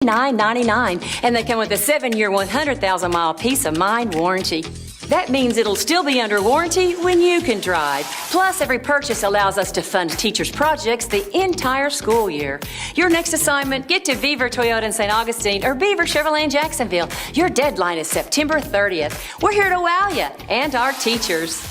$9.99, and they come with a 7-year, 100,000-mile peace of mind warranty. That means it'll still be under warranty when you can drive. Plus, every purchase allows us to fund teachers' projects the entire school year. Your next assignment, get to Beaver Toyota in St. Augustine or Beaver Chevrolet in Jacksonville. Your deadline is September 30th. We're here to wow you and our teachers.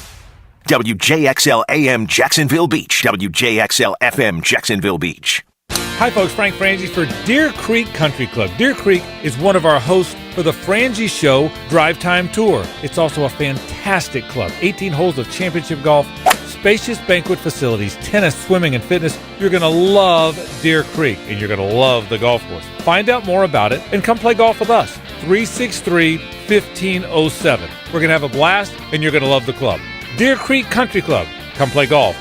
WJXL AM Jacksonville Beach. WJXL FM Jacksonville Beach. Hi folks, Frank Frangie for Deer Creek Country Club. Deer Creek is one of our hosts for the Frangie Show Drive Time Tour. It's also a fantastic club. 18 holes of championship golf, spacious banquet facilities, tennis, swimming, and fitness. You're going to love Deer Creek, and you're going to love the golf course. Find out more about it and come play golf with us. 363-1507. We're going to have a blast, and you're going to love the club. Deer Creek Country Club. Come play golf.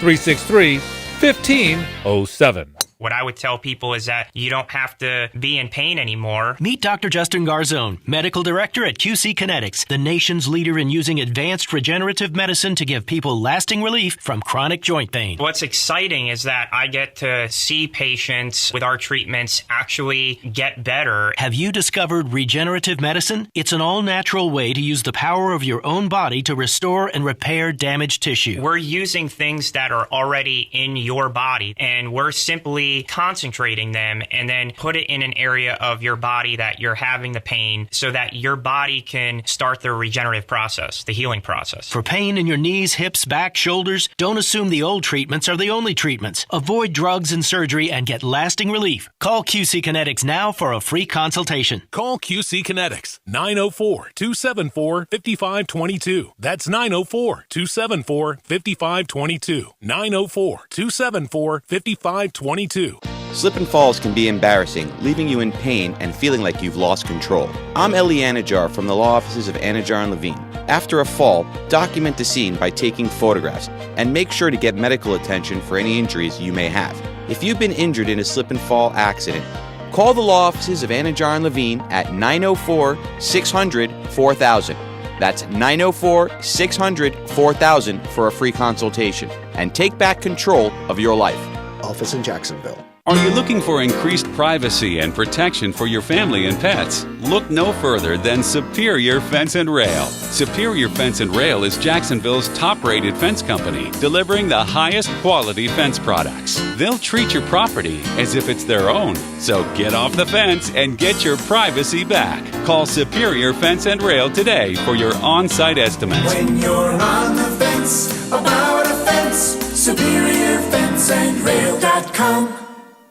363-1507. What I would tell people is that you don't have to be in pain anymore. Meet Dr. Justin Garzone, Medical Director at QC Kinetics, the nation's leader in using advanced regenerative medicine to give people lasting relief from chronic joint pain. What's exciting is that I get to see patients with our treatments actually get better. Have you discovered regenerative medicine? It's an all-natural way to use the power of your own body to restore and repair damaged tissue. We're using things that are already in your body, and we're simply concentrating them and then put it in an area of your body that you're having the pain so that your body can start the regenerative process, the healing process. For pain in your knees, hips, back, shoulders, don't assume the old treatments are the only treatments. Avoid drugs and surgery and get lasting relief. Call QC Kinetics now for a free consultation. Call QC Kinetics, 904-274-5522. That's 904-274-5522. 904-274-5522. Slip and falls can be embarrassing, leaving you in pain and feeling like you've lost control. I'm Eli Anajar from the law offices of Anajar and Levine. After a fall, document the scene by taking photographs and make sure to get medical attention for any injuries you may have. If you've been injured in a slip and fall accident, call the law offices of Anajar and Levine at 904-600-4000. That's 904-600-4000 for a free consultation. And take back control of your life. Office in Jacksonville. Are you looking for increased privacy and protection for your family and pets? Look no further than Superior Fence and Rail. Superior Fence and Rail is Jacksonville's top-rated fence company, delivering the highest quality fence products. They'll treat your property as if it's their own. So get off the fence and get your privacy back. Call Superior Fence and Rail today for your on-site estimates. When you're on the fence about a fence, SuperiorFenceandRail.com.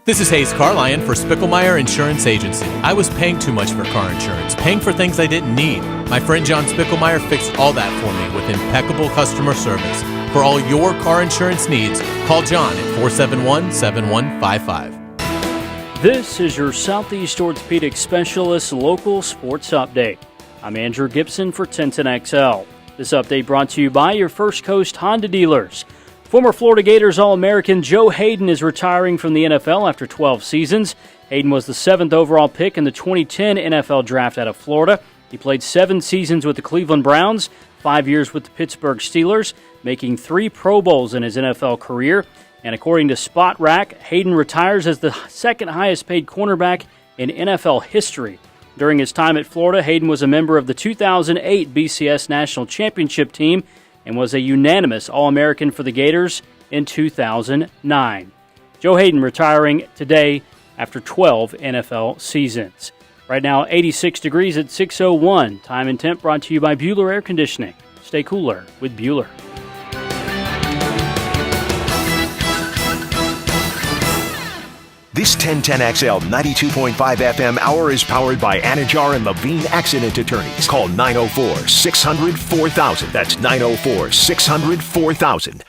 This is Hayes Carlion for Spicklemeyer Insurance Agency. I was paying too much for car insurance, paying for things I didn't need. My friend John Spicklemeyer fixed all that for me with impeccable customer service. For all your car insurance needs, call John at 471-7155. This is your Southeast Orthopedic Specialist Local Sports Update. I'm Andrew Gibson for 1010XL. This update brought to you by your First Coast Honda dealers. Former Florida Gators All-American Joe Hayden is retiring from the NFL after 12 seasons. Hayden was the 7th overall pick in the 2010 NFL Draft out of Florida. He played 7 seasons with the Cleveland Browns, 5 years with the Pittsburgh Steelers, making 3 Pro Bowls in his NFL career. And according to Spot Rack, Hayden retires as the second highest paid cornerback in NFL history. During his time at Florida, Hayden was a member of the 2008 BCS National Championship team and was a unanimous All-American for the Gators in 2009. Joe Hayden retiring today after 12 NFL seasons. Right now, 86 degrees at 6:01. Time and temp brought to you by Bueller Air Conditioning. Stay cooler with Bueller. This 1010XL 92.5 FM hour is powered by Anajar and Levine Accident Attorneys. Call 904-600-4000. That's 904-600-4000.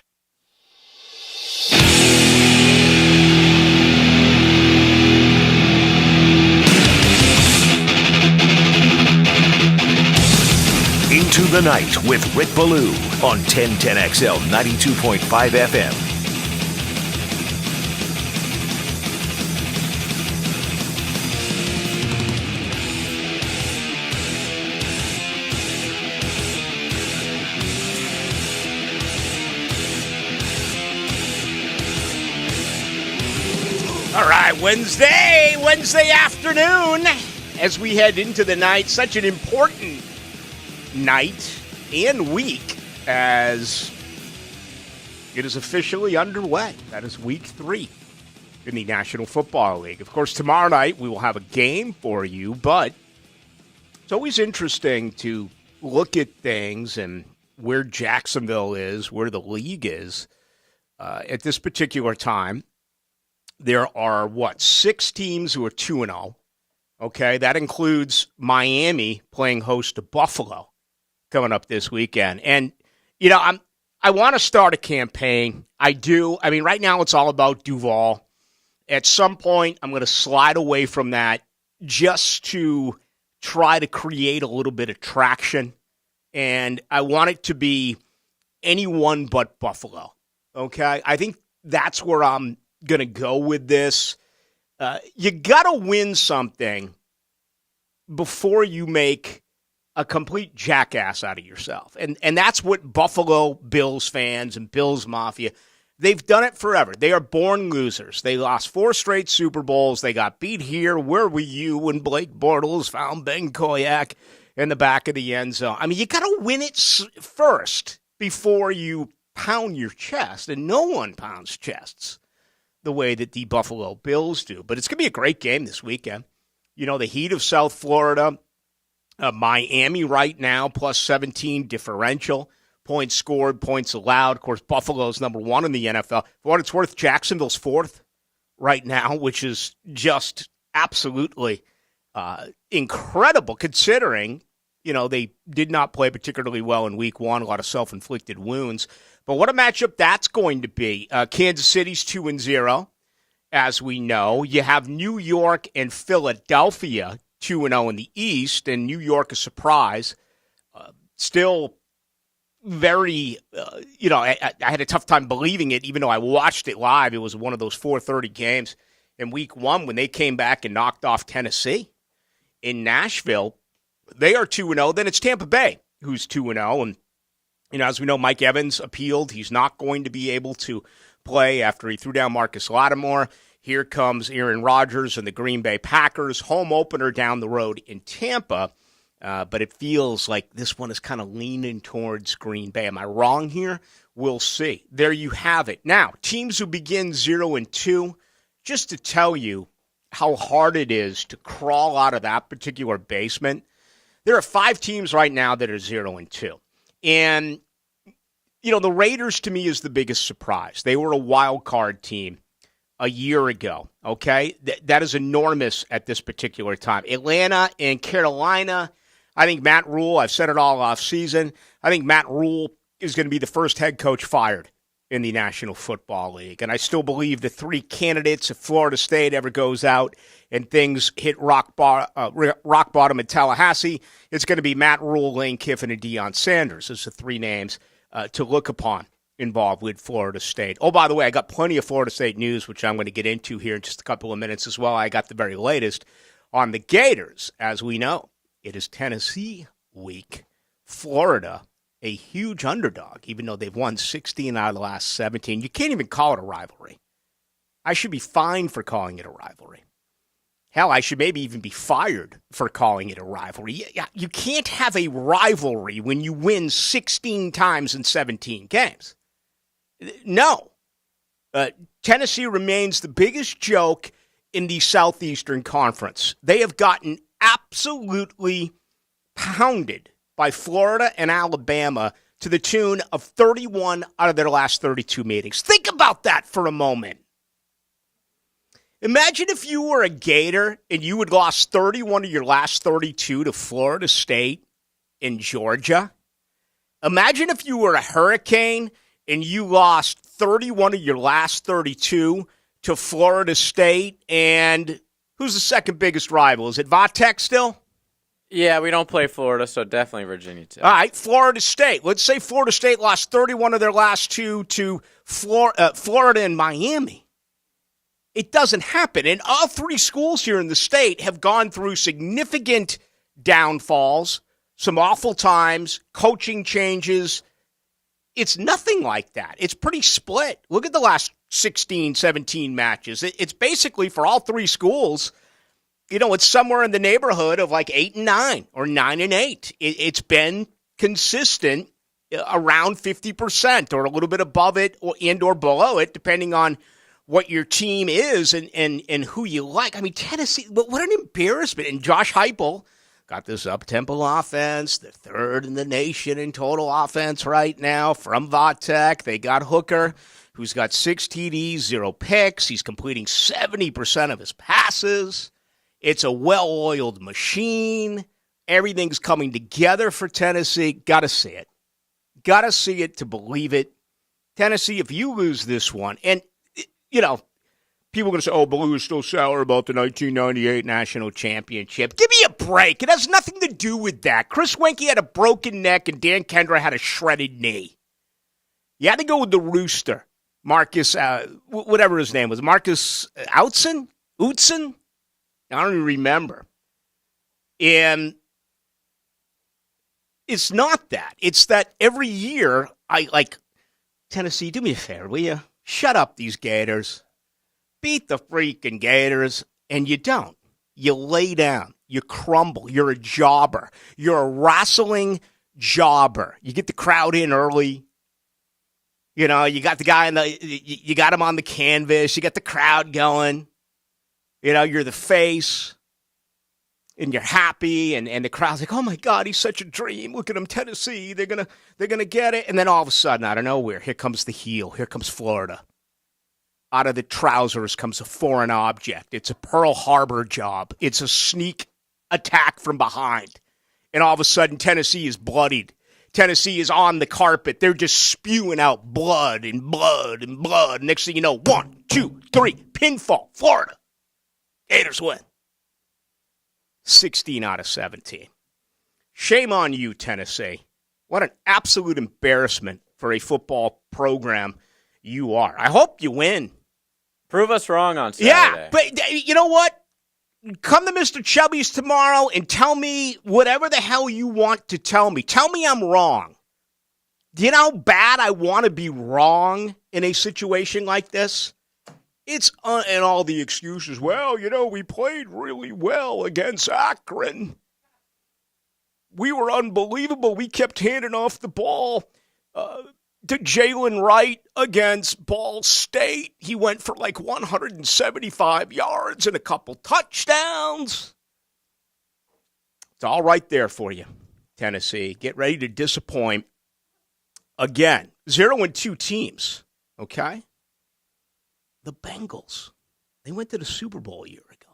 Into the Night with Rick Ballou on 1010XL 92.5 FM. Wednesday afternoon, as we head into the night. Such an important night and week as it is officially underway. That is week 3 in the National Football League. Of course, tomorrow night we will have a game for you, but it's always interesting to look at things and where Jacksonville is, where the league is at this particular time. There are, 6 teams who are 2-0. Okay, that includes Miami playing host to Buffalo coming up this weekend. And, I want to start a campaign. I do. I mean, right now it's all about Duval. At some point, I'm going to slide away from that just to try to create a little bit of traction. And I want it to be anyone but Buffalo. Okay, I think that's where I'm going to go with this. You got to win something before you make a complete jackass out of yourself. And that's what Buffalo Bills fans and Bills Mafia, they've done it forever. They are born losers. They lost 4 straight Super Bowls. They got beat here. Where were you when Blake Bortles found Ben Koyak in the back of the end zone? I mean, you got to win it first before you pound your chest. And no one pounds chests the way that the Buffalo Bills do. But it's going to be a great game this weekend. The heat of South Florida, Miami right now, plus 17 differential, points scored, points allowed. Of course, Buffalo's number 1 in the NFL. For what it's worth, Jacksonville's 4th right now, which is just absolutely incredible considering, they did not play particularly well in week 1, a lot of self-inflicted wounds. But what a matchup that's going to be. Kansas City's 2-0, as we know. You have New York and Philadelphia 2-0 in the East, and New York a surprise. Still very, I had a tough time believing it, even though I watched it live. It was one of those 4:30 games in week 1 when they came back and knocked off Tennessee in Nashville. They are 2-0. Then it's Tampa Bay, who's 2-0, and as we know, Mike Evans appealed. He's not going to be able to play after he threw down Marcus Lattimore. Here comes Aaron Rodgers and the Green Bay Packers. Home opener down the road in Tampa. But it feels like this one is kind of leaning towards Green Bay. Am I wrong here? We'll see. There you have it. Now, teams who begin 0-2, just to tell you how hard it is to crawl out of that particular basement, there are 5 teams right now that are 0-2. And, the Raiders, to me, is the biggest surprise. They were a wild card team a year ago, okay? That is enormous at this particular time. Atlanta and Carolina, I think Matt Rule, I've said it all off season, I think Matt Rule is going to be the first head coach fired in the National Football League. And I still believe the 3 candidates, if Florida State ever goes out and things hit rock bottom in Tallahassee, it's going to be Matt Rule, Lane Kiffin, and Deion Sanders as the 3 names to look upon involved with Florida State. Oh, by the way, I got plenty of Florida State news, which I'm going to get into here in just a couple of minutes as well. I got the very latest on the Gators. As we know, it is Tennessee week. Florida, a huge underdog, even though they've won 16 out of the last 17. You can't even call it a rivalry. I should be fined for calling it a rivalry. Hell, I should maybe even be fired for calling it a rivalry. You can't have a rivalry when you win 16 times in 17 games. No. Tennessee remains the biggest joke in the Southeastern Conference. They have gotten absolutely pounded by Florida and Alabama to the tune of 31 out of their last 32 meetings. Think about that for a moment. Imagine if you were a Gator and you had lost 31 of your last 32 to Florida State and Georgia. Imagine if you were a Hurricane and you lost 31 of your last 32 to Florida State and who's the second biggest rival? Is it Vatech still? Yeah, we don't play Florida, so definitely Virginia Tech. All right, Florida State. Let's say Florida State lost 31 of their last 2 to Florida and Miami. It doesn't happen. And all 3 schools here in the state have gone through significant downfalls, some awful times, coaching changes. It's nothing like that. It's pretty split. Look at the last 16, 17 matches. It's basically for all three schools, it's somewhere in the neighborhood of like 8 and 9 or 9 and 8. It's been consistent around 50% or a little bit above it or below it, depending on what your team is and who you like. I mean, Tennessee, what an embarrassment. And Josh Heupel got this up-tempo offense, the third in the nation in total offense right now from Vatek. They got Hooker, who's got 6 TDs, 0 picks. He's completing 70% of his passes. It's a well-oiled machine. Everything's coming together for Tennessee. Got to see it. Got to see it to believe it. Tennessee, if you lose this one, and, people are going to say, oh, Ballou is still sour about the 1998 national championship. Give me a break. It has nothing to do with that. Chris Wenke had a broken neck, and Dan Kendra had a shredded knee. You had to go with the Rooster. Marcus, whatever his name was. Marcus Outzen? I don't even remember. And it's not that. It's that every year, Tennessee, do me a favor, will you? Shut up, these Gators. Beat the freaking Gators, and you don't. You lay down. You crumble. You're a jobber. You're a wrestling jobber. You get the crowd in early. You got the guy you got him on the canvas. You got the crowd going. You're the face. And you're happy, and the crowd's like, oh my God, he's such a dream. Look at him, Tennessee. They're gonna get it. And then all of a sudden, out of nowhere, here comes the heel. Here comes Florida. Out of the trousers comes a foreign object. It's a Pearl Harbor job. It's a sneak attack from behind. And all of a sudden, Tennessee is bloodied. Tennessee is on the carpet. They're just spewing out blood and blood and blood. Next thing you know, 1, 2, 3, pinfall, Florida. Gators win. 16 out of 17. Shame on you, Tennessee. What an absolute embarrassment for a football program you are. I hope you win. Prove us wrong on Saturday. Yeah, but you know what? Come to Mr. Chubby's tomorrow and tell me whatever the hell you want to tell me. Tell me I'm wrong. Do you know how bad I want to be wrong in a situation like this? It's and all the excuses. Well, we played really well against Akron. We were unbelievable. We kept handing off the ball to Jalen Wright against Ball State. He went for like 175 yards and a couple touchdowns. It's all right there for you, Tennessee. Get ready to disappoint again. 0-2 teams, okay? The Bengals, they went to the Super Bowl a year ago.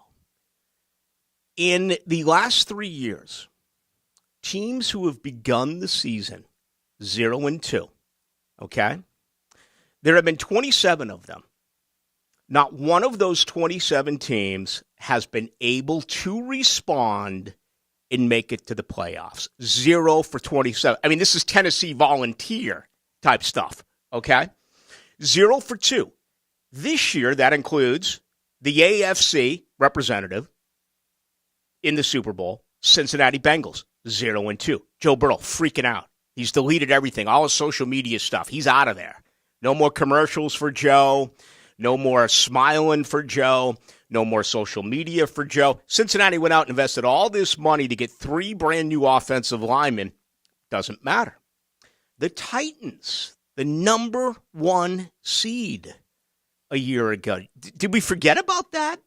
In the last 3 years, teams who have begun the season 0-2, okay? There have been 27 of them. Not one of those 27 teams has been able to respond and make it to the playoffs. 0 for 27. I mean, this is Tennessee volunteer type stuff, okay? 0 for 2. This year, that includes the AFC representative in the Super Bowl, Cincinnati Bengals, 0-2. Joe Burrow freaking out. He's deleted everything, all his social media stuff. He's out of there. No more commercials for Joe. No more smiling for Joe. No more social media for Joe. Cincinnati went out and invested all this money to get 3 brand new offensive linemen. Doesn't matter. The Titans, the number 1 seed a year ago. Did we forget about that?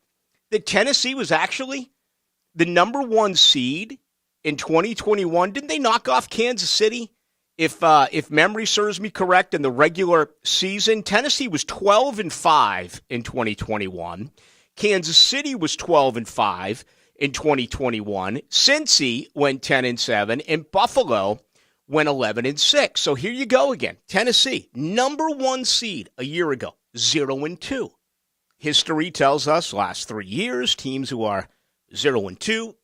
That Tennessee was actually the number 1 seed in 2021. Didn't they knock off Kansas City? If memory serves me correct, in the regular season, Tennessee was 12-5 in 2021. Kansas City was 12-5 in 2021. Cincy went 10-7, and Buffalo went 11-6. So here you go again. Tennessee, number 1 seed a year ago. 0-2. History tells us last 3 years, teams who are 0-2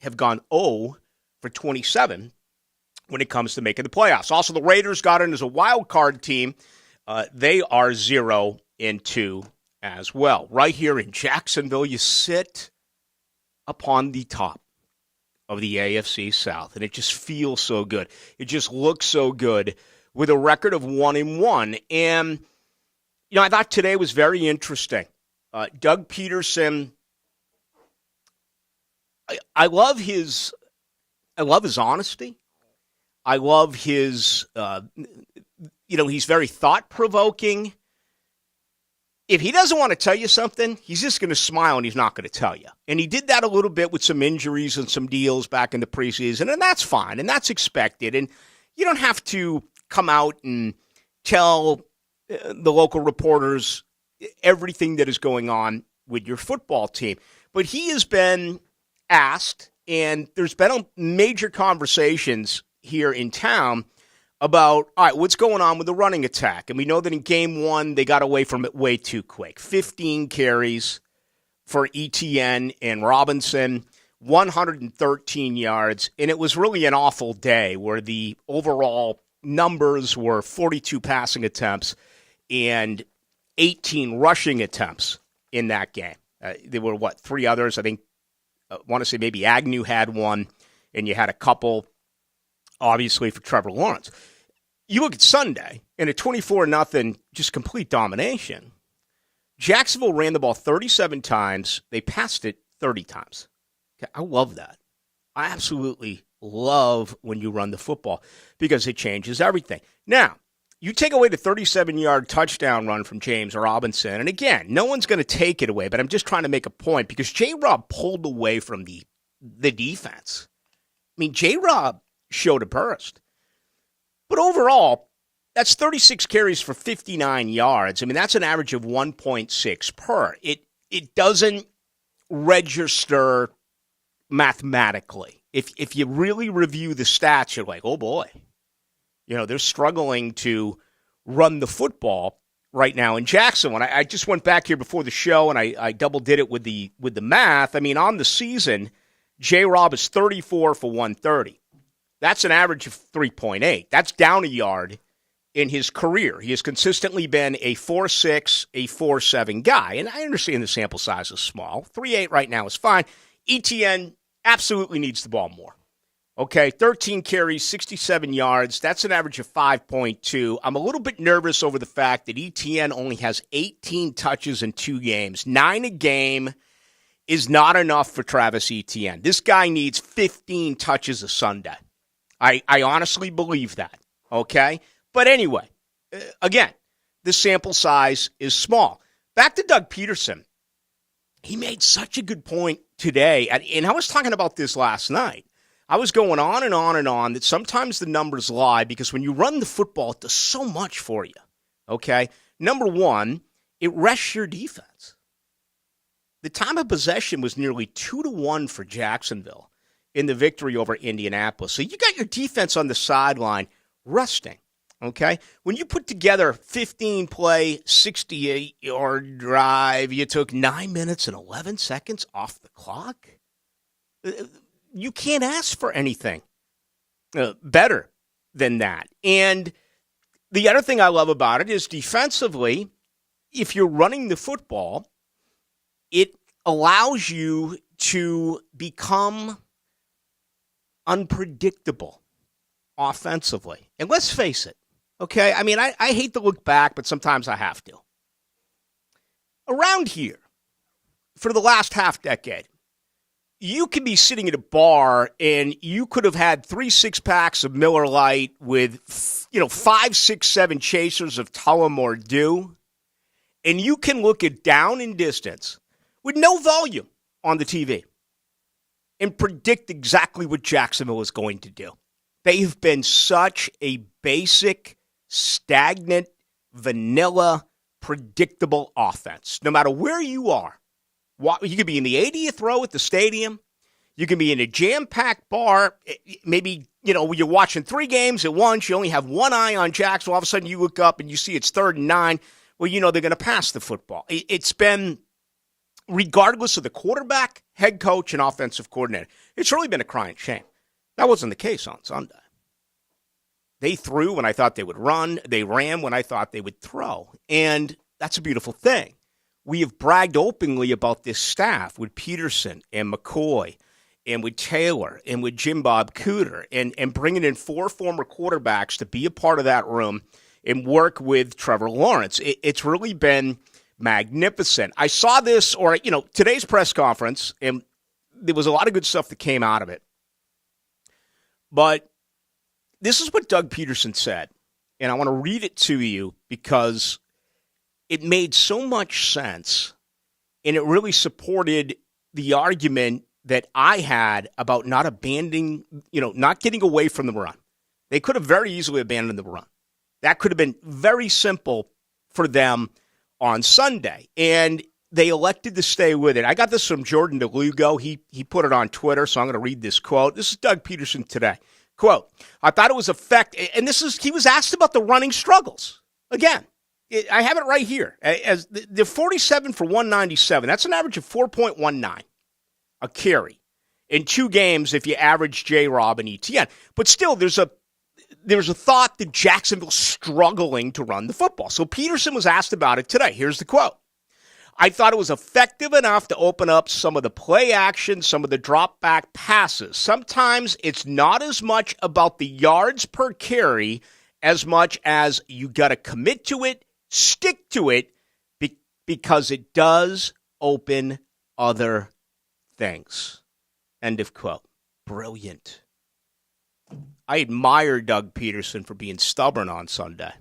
have gone 0 for 27 when it comes to making the playoffs. Also, the Raiders got in as a wild card team. They are 0-2 as well. Right here in Jacksonville, you sit upon the top of the AFC South, and it just feels so good. It just looks so good with a record of 1-1. And I thought today was very interesting. Doug Peterson, I love his honesty. I love his, he's very thought-provoking. If he doesn't want to tell you something, he's just going to smile and he's not going to tell you. And he did that a little bit with some injuries and some deals back in the preseason, and that's fine, and that's expected. And you don't have to come out and tell the local reporters everything that is going on with your football team. But he has been asked, and there's been major conversations here in town about, all right, what's going on with the running attack? And we know that in game one, they got away from it way too quick. 15 carries for Etienne and Robinson, 113 yards. And it was really an awful day where the overall numbers were 42 passing attempts and 18 rushing attempts in that game. There were, three others? I think, I want to say maybe Agnew had one, and you had a couple, obviously, for Trevor Lawrence. You look at Sunday, in a 24-0, just complete domination. Jacksonville ran the ball 37 times. They passed it 30 times. Okay, I love that. I absolutely love when you run the football because it changes everything. Now, you take away the 37-yard touchdown run from James Robinson, and again, no one's going to take it away, but I'm just trying to make a point because J-Rob pulled away from the defense. I mean, J-Rob showed a burst. But overall, that's 36 carries for 59 yards. I mean, that's an average of 1.6 per. It doesn't register mathematically. If you really review the stats, you're like, oh boy. They're struggling to run the football right now in Jacksonville. And I just went back here before the show, and I double did it with the math. I mean, on the season, J-Rob is 34 for 130. That's an average of 3.8. That's down a yard in his career. He has consistently been a 4.6, a 4.7 guy. And I understand the sample size is small. 3.8 right now is fine. Etienne absolutely needs the ball more. Okay, 13 carries, 67 yards. That's an average of 5.2. I'm a little bit nervous over the fact that Etienne only has 18 touches in 2 games. 9 a game is not enough for Travis Etienne. This guy needs 15 touches a Sunday. I honestly believe that, okay? But anyway, again, the sample size is small. Back to Doug Peterson. He made such a good point today, and I was talking about this last night. I was going on and on and on that sometimes the numbers lie because when you run the football, it does so much for you, okay? Number one, it rests your defense. The time of possession was nearly 2-1 for Jacksonville in the victory over Indianapolis. So you got your defense on the sideline resting, okay? When you put together 15-play, 68-yard drive, you took 9 minutes and 11 seconds off the clock. You can't ask for anything better than that. And the other thing I love about it is defensively, if you're running the football, it allows you to become unpredictable offensively. And let's face it, okay? I mean, I hate to look back, but sometimes I have to. Around here, for the last half decade, you could be sitting at a bar and you could have had 3 6-packs of Miller Lite with, 5, 6, 7 chasers of Tullamore Dew, and you can look at down in distance with no volume on the TV and predict exactly what Jacksonville is going to do. They've been such a basic, stagnant, vanilla, predictable offense. No matter where you are, you could be in the 80th row at the stadium. You can be in a jam-packed bar. Maybe, you're watching 3 games at once. You only have one eye on Jacksonville. All of a sudden you look up and you see it's 3rd and 9. Well, they're going to pass the football. It's been, regardless of the quarterback, head coach, and offensive coordinator, it's really been a crying shame. That wasn't the case on Sunday. They threw when I thought they would run. They ran when I thought they would throw. And that's a beautiful thing. We have bragged openly about this staff with Peterson and McCoy and with Taylor and with Jim Bob Cooter and bringing in 4 former quarterbacks to be a part of that room and work with Trevor Lawrence. It's really been magnificent. I saw this, or, today's press conference, and there was a lot of good stuff that came out of it. But this is what Doug Peterson said, and I want to read it to you because it made so much sense, and it really supported the argument that I had about not abandoning, not getting away from the run. They could have very easily abandoned the run. That could have been very simple for them on Sunday, and they elected to stay with it. I got this from Jordan DeLugo. He put it on Twitter, so I'm going to read this quote. This is Doug Peterson today. Quote, I thought it was and he was asked about the running struggles. Again, I have it right here. As the 47 for 197, that's an average of 4.19 a carry in 2 games if you average J-Rob and ETN. But still, there's a thought that Jacksonville's struggling to run the football. So Peterson was asked about it today. Here's the quote. I thought it was effective enough to open up some of the play action, some of the drop back passes. Sometimes it's not as much about the yards per carry as much as you got to commit to it, stick to it, because it does open other things. End of quote. Brilliant. I admire Doug Peterson for being stubborn on Sunday,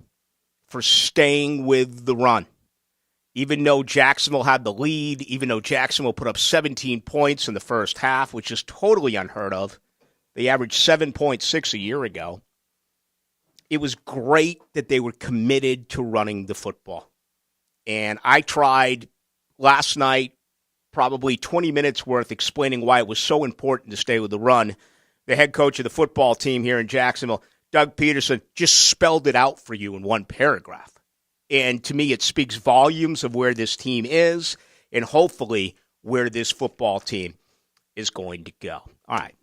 for staying with the run. Even though Jacksonville had the lead, even though Jacksonville put up 17 points in the first half, which is totally unheard of. They averaged 7.6 a year ago. It was great that they were committed to running the football. And I tried last night, probably 20 minutes worth, explaining why it was so important to stay with the run. The head coach of the football team here in Jacksonville, Doug Peterson, just spelled it out for you in one paragraph. And to me, it speaks volumes of where this team is and hopefully where this football team is going to go. All right.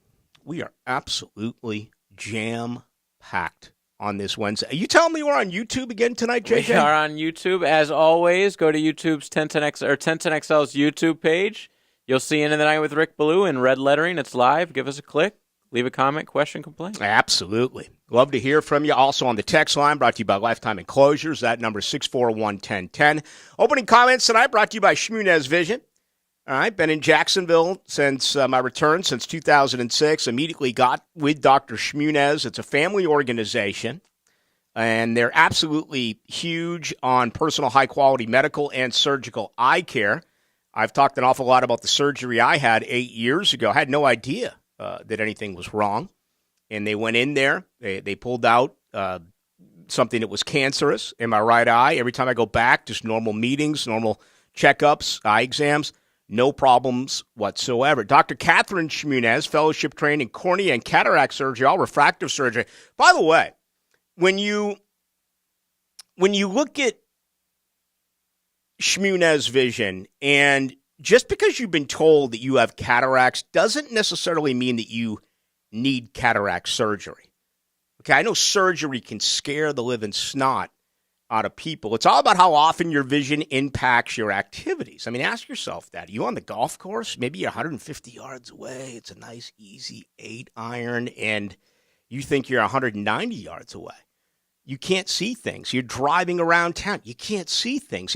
We are absolutely jam-packed on this Wednesday. Are you telling me we're on YouTube again tonight, JJ? We are on YouTube. As always, go to YouTube's 1010X or 1010XL's YouTube page. You'll see Into the Night with Rick Ballou in red lettering. It's live. Give us a click. Leave a comment, question, complaint. Absolutely. Love to hear from you. Also on the text line, brought to you by Lifetime Enclosures. That number is 641-1010. Opening comments tonight brought to you by Shmunez Vision. All right, been in Jacksonville since my return, since 2006. Immediately got with Dr. Shmunez. It's a family organization, and they're absolutely huge on personal high-quality medical and surgical eye care. I've talked an awful lot about the surgery I had 8 years ago. I had no idea that anything was wrong. And they went in there. They pulled out something that was cancerous in my right eye. Every time I go back, just normal meetings, normal checkups, eye exams, no problems whatsoever. Dr. Catherine Shmunez, fellowship trained in cornea and cataract surgery, all refractive surgery. By the way, when you look at Shmunez Vision, and just because you've been told that you have cataracts doesn't necessarily mean that you need cataract surgery. Okay, I know surgery can scare the living snot out of people. It's all about how often your vision impacts your activities. I mean, ask yourself that. Are you on the golf course? Maybe you're 150 yards away. It's a nice, easy 8-iron, and you think you're 190 yards away. You can't see things. You're driving around town. You can't see things.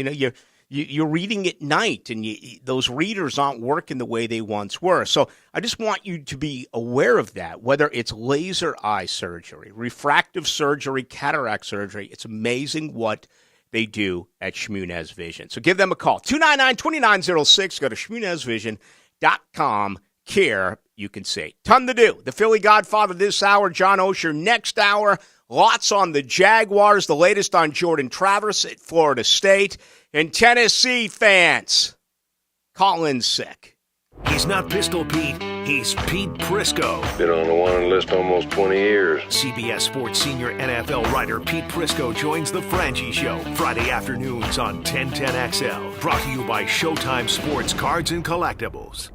You're reading at night, and those readers aren't working the way they once were. So I just want you to be aware of that, whether it's laser eye surgery, refractive surgery, cataract surgery. It's amazing what they do at Shmunez Vision. So give them a call, 299-2906. Go to ShmunezVision.com. Care you can see. Ton to do. The Philly Godfather this hour, John Osher next hour. Lots on the Jaguars, the latest on Jordan Travis at Florida State. And Tennessee fans, Colin's sick. He's not Pistol Pete. He's Pete Prisco. Been on the wanted list almost 20 years. CBS Sports senior NFL writer Pete Prisco joins the Frangie Show Friday afternoons on 1010XL. Brought to you by Showtime Sports Cards and Collectibles.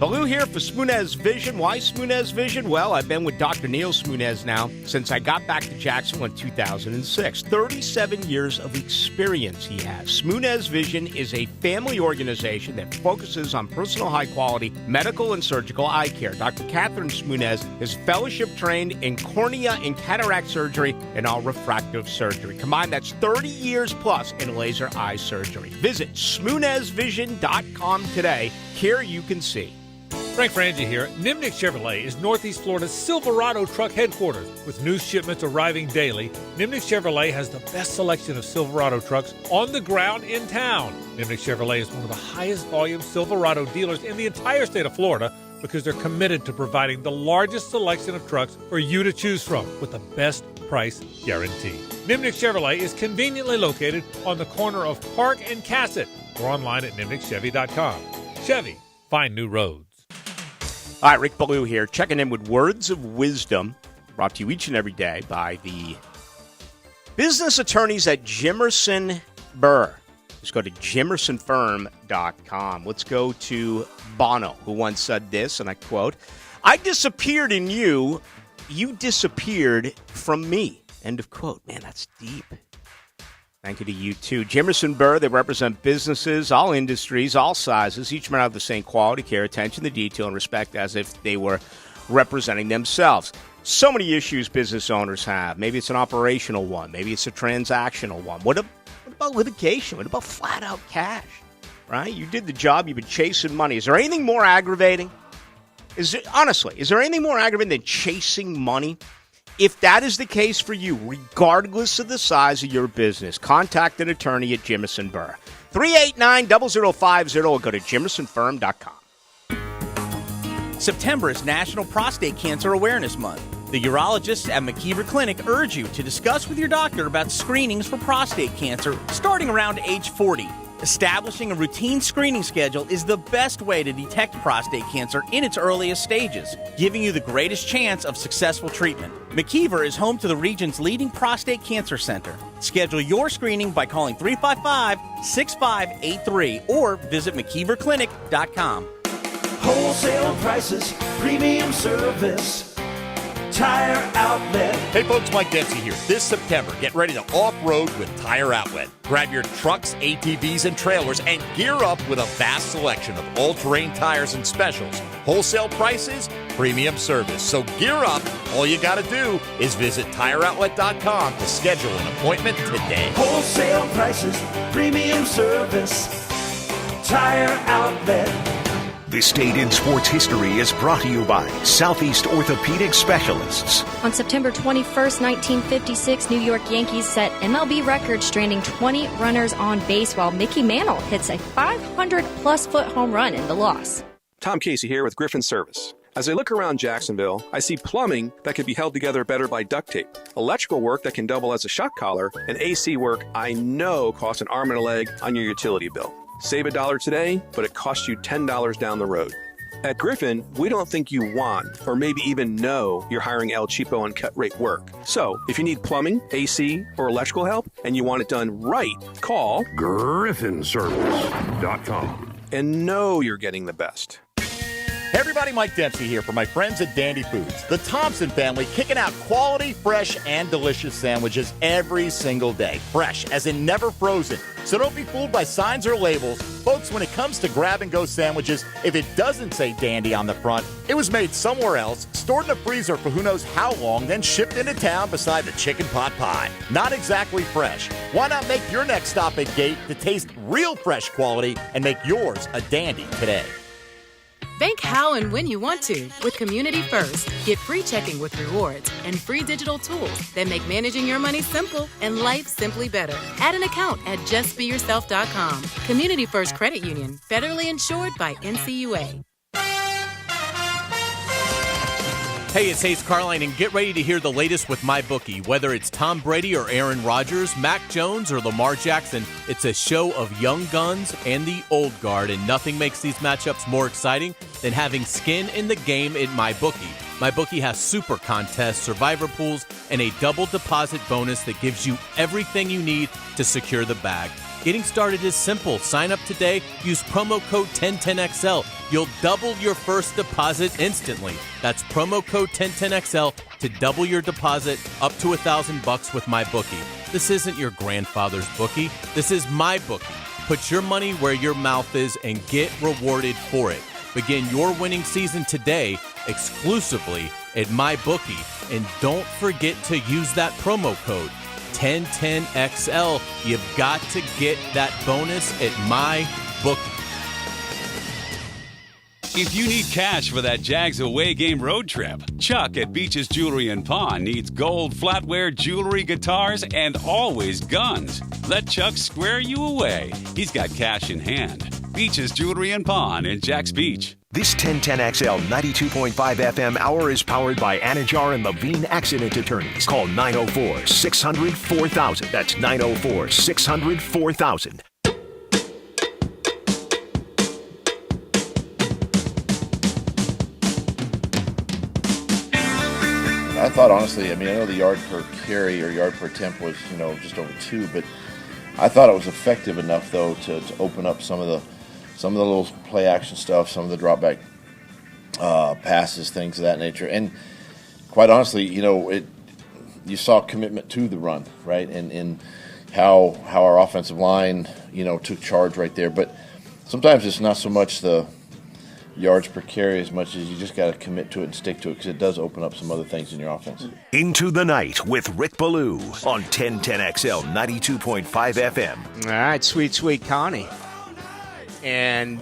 Ballou here for Smoonez Vision. Why Smoonez Vision? Well, I've been with Dr. Neil Smoonez now since I got back to Jacksonville in 2006. 37 years of experience he has. Smoonez Vision is a family organization that focuses on personal high-quality medical and surgical eye care. Dr. Catherine Smoonez is fellowship-trained in cornea and cataract surgery and all refractive surgery. Combined, that's 30 years plus in laser eye surgery. Visit SmoonezVision.com today. Care you can see. Frank Frangie here. Nimnik Chevrolet is Northeast Florida's Silverado truck headquarters. With new shipments arriving daily, Nimnik Chevrolet has the best selection of Silverado trucks on the ground in town. Nimnik Chevrolet is one of the highest volume Silverado dealers in the entire state of Florida because they're committed to providing the largest selection of trucks for you to choose from with the best price guarantee. Nimnik Chevrolet is conveniently located on the corner of Park and Cassett or online at nimnikchevy.com. Chevy, find new roads. All right, Rick Ballou here, checking in with Words of Wisdom, brought to you each and every day by the business attorneys at Jimerson Burr. Just go to jimersonfirm.com. Let's go to Bono, who once said this, and I quote, "I disappeared in you, you disappeared from me." End of quote. Man, that's deep. Thank you to you, too. Jimerson Burr, they represent businesses, all industries, all sizes. Each men have the same quality, care, attention to detail, and respect as if they were representing themselves. So many issues business owners have. Maybe it's an operational one. Maybe it's a transactional one. What about litigation? What about flat-out cash? Right? You did the job. You've been chasing money. Is there anything more aggravating? Honestly, is there anything more aggravating than chasing money? If that is the case for you, regardless of the size of your business, contact an attorney at Jimerson Burr. 389-0050 or go to jimersonfirm.com. September is National Prostate Cancer Awareness Month. The urologists at McKeever Clinic urge you to discuss with your doctor about screenings for prostate cancer starting around age 40. Establishing a routine screening schedule is the best way to detect prostate cancer in its earliest stages, giving you the greatest chance of successful treatment. McKeever is home to the region's leading prostate cancer center. Schedule your screening by calling 355-6583 or visit McKeeverClinic.com. Wholesale prices, premium service. Tire Outlet. Hey folks, Mike Dempsey here. This September, get ready to off-road with Tire Outlet. Grab your trucks, ATVs, and trailers and gear up with a vast selection of all-terrain tires and specials. Wholesale prices, premium service. So gear up. All you got to do is visit TireOutlet.com to schedule an appointment today. Wholesale prices, premium service. Tire Outlet. This date in sports history is brought to you by Southeast Orthopedic Specialists. On September 21st, 1956, New York Yankees set MLB record, stranding 20 runners on base while Mickey Mantle hits a 500-plus foot home run in the loss. Tom Casey here with Griffin Service. As I look around Jacksonville, I see plumbing that could be held together better by duct tape, electrical work that can double as a shock collar, and AC work I know costs an arm and a leg on your utility bill. Save $1 today, but it costs you $10 down the road. At Griffin, we don't think you want, or maybe even know, you're hiring El Cheapo and cut rate work. So, if you need plumbing, AC, or electrical help, and you want it done right, call GriffinService.com and know you're getting the best. Hey everybody, Mike Dempsey here for my friends at Dandy Foods. The Thompson family kicking out quality, fresh, and delicious sandwiches every single day. Fresh, as in never frozen. So don't be fooled by signs or labels. Folks, when it comes to grab-and-go sandwiches, if it doesn't say Dandy on the front, it was made somewhere else, stored in a freezer for who knows how long, then shipped into town beside the chicken pot pie. Not exactly fresh. Why not make your next stop at Gate to taste real fresh quality and make yours a Dandy today? Bank how and when you want to with Community First. Get free checking with rewards and free digital tools that make managing your money simple and life simply better. Add an account at justbeyourself.com. Community First Credit Union, federally insured by NCUA. Hey, it's Hayes Carline, and get ready to hear the latest with MyBookie. Whether it's Tom Brady or Aaron Rodgers, Mac Jones or Lamar Jackson, it's a show of young guns and the old guard, and nothing makes these matchups more exciting than having skin in the game in MyBookie. MyBookie has super contests, survivor pools, and a double deposit bonus that gives you everything you need to secure the bag. Getting started is simple. Sign up today, use promo code 1010XL. You'll double your first deposit instantly. That's promo code 1010XL to double your deposit up to $1,000 with my bookie. This isn't your grandfather's bookie. This is my bookie. Put your money where your mouth is and get rewarded for it. Begin your winning season today exclusively at my bookie, and don't forget to use that promo code 1010XL. You've got to get that bonus at my bookie. If you need cash for that Jags away game road trip, Chuck at Beach's Jewelry and Pawn needs gold flatware jewelry, guitars, and always guns. Let Chuck square you away. He's got cash in hand. Beach's Jewelry and Pawn in Jax Beach. This 1010XL 92.5 FM hour is powered by Anajar and Levine Accident Attorneys. Call 904-600-4000. That's 904-600-4000. I thought, honestly, I know the yard per carry or yard per attempt was, just over 2, but I thought it was effective enough, though, to open up some of the little play action stuff, some of the drop back passes, things of that nature. And quite honestly, you saw commitment to the run, right? And how our offensive line, took charge right there. But sometimes it's not so much the yards per carry as much as you just got to commit to it and stick to it, because it does open up some other things in your offense. Into the Night with Rick Ballou on 1010XL 92.5 FM. All right, sweet Connie. And,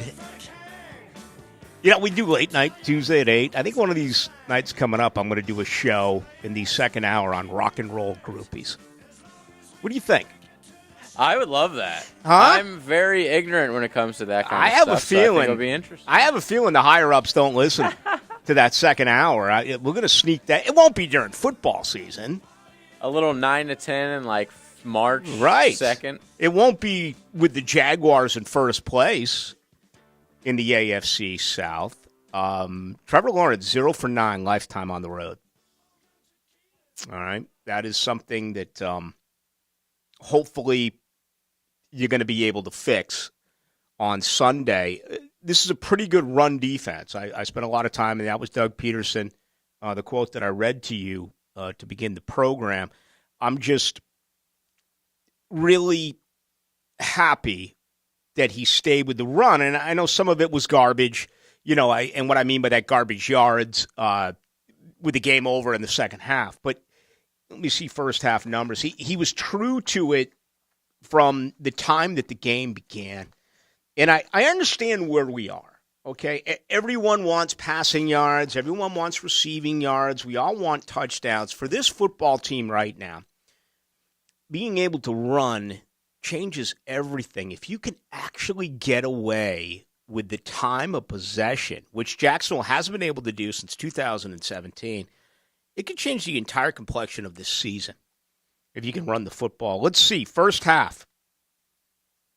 we do late night Tuesday at 8. I think one of these nights coming up, I'm going to do a show in the second hour on rock and roll groupies. What do you think? I would love that. Huh? I'm very ignorant when it comes to that kind of stuff. I have a feeling. So I think it'll be interesting. I have a feeling the higher-ups don't listen to that second hour. We're going to sneak that. It won't be during football season. A little 9 to 10 in March 2nd. It won't be with the Jaguars in first place in the AFC South. Trevor Lawrence, 0 for 9 lifetime on the road. All right. That is something that hopefully you're going to be able to fix on Sunday. This is a pretty good run defense. I spent a lot of time, and that was Doug Peterson, the quote that I read to you to begin the program. I'm just really happy that he stayed with the run, and I know some of it was garbage, and what I mean by that, garbage yards with the game over in the second half. But let me see first half numbers. He was true to it from the time that the game began. And I understand where we are, okay? Everyone wants passing yards. Everyone wants receiving yards. We all want touchdowns. For this football team right now, being able to run changes everything. If you can actually get away with the time of possession, which Jacksonville hasn't been able to do since 2017, it could change the entire complexion of this season if you can run the football. Let's see. First half.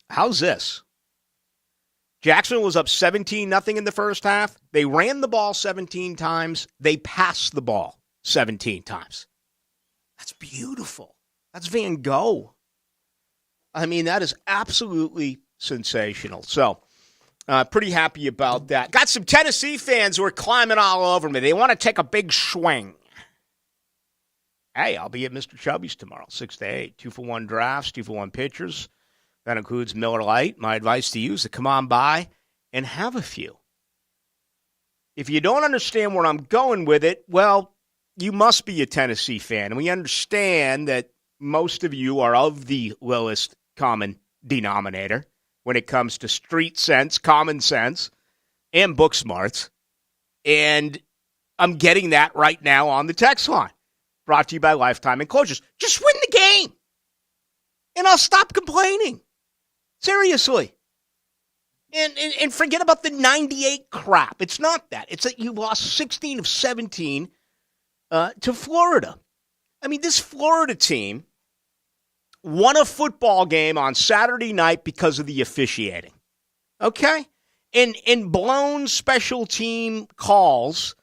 How's this? Jacksonville was up 17-0 in the first half. They ran the ball 17 times. They passed the ball 17 times. That's beautiful. That's Van Gogh. That is absolutely sensational. So, pretty happy about that. Got some Tennessee fans who are climbing all over me. They want to take a big swing. Hey, I'll be at Mr. Chubby's tomorrow, 6 to 8. 2-for-1 drafts, 2-for-1 pitchers. That includes Miller Lite. My advice to you is to come on by and have a few. If you don't understand where I'm going with it, well, you must be a Tennessee fan. And we understand that most of you are of the lowest common denominator when it comes to street sense, common sense, and book smarts. And I'm getting that right now on the text line. Brought to you by Lifetime Enclosures. Just win the game, and I'll stop complaining. Seriously. And forget about the 98 crap. It's not that. It's that you lost 16 of 17 to Florida. This Florida team won a football game on Saturday night because of the officiating. Okay? And blown special team calls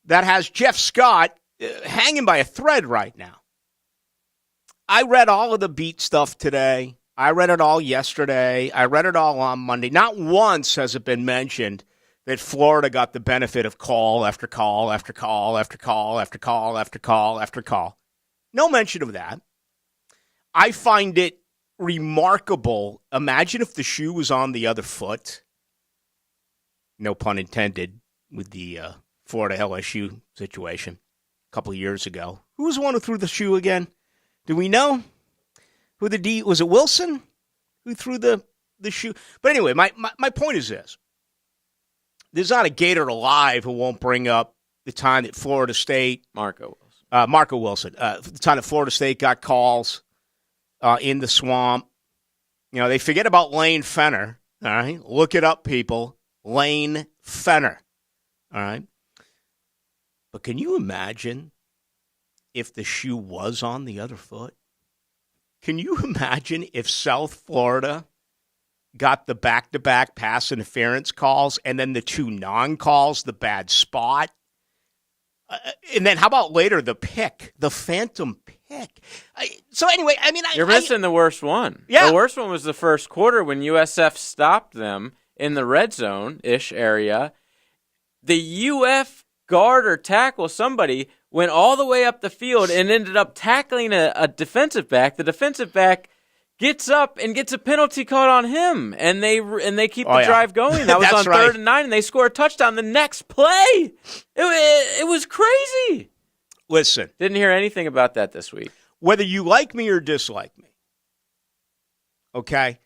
that has Jeff Scott hanging by a thread right now. I read all of the beat stuff today. I read it all yesterday. I read it all on Monday. Not once has it been mentioned that Florida got the benefit of call after call after call after call after call after call after call. No mention of that. I find it remarkable. Imagine if the shoe was on the other foot. No pun intended with the Florida LSU situation a couple of years ago. Who was the one who threw the shoe again? Do we know? Who was it Wilson who threw the shoe? But anyway, my point is this. There's not a Gator alive who won't bring up the time that Florida State. Marco Wilson. The time that Florida State got calls in the swamp. You know, they forget about Lane Fenner. All right. Look it up, people. Lane Fenner. All right. But can you imagine if the shoe was on the other foot? Can you imagine if South Florida got the back-to-back pass interference calls and then the two non-calls, the bad spot? And then how about later the pick, the phantom pick? So anyway, I mean, you're missing the worst one. Yeah. The worst one was the first quarter when USF stopped them in the red zone-ish area. The UF guard or tackle, somebody, went all the way up the field and ended up tackling a defensive back. The defensive back gets up and gets a penalty called on him, and they keep the drive going. That was on right. 3rd and 9, and they score a touchdown the next play. It was crazy. Listen. Didn't hear anything about that this week. Whether you like me or dislike me, okay,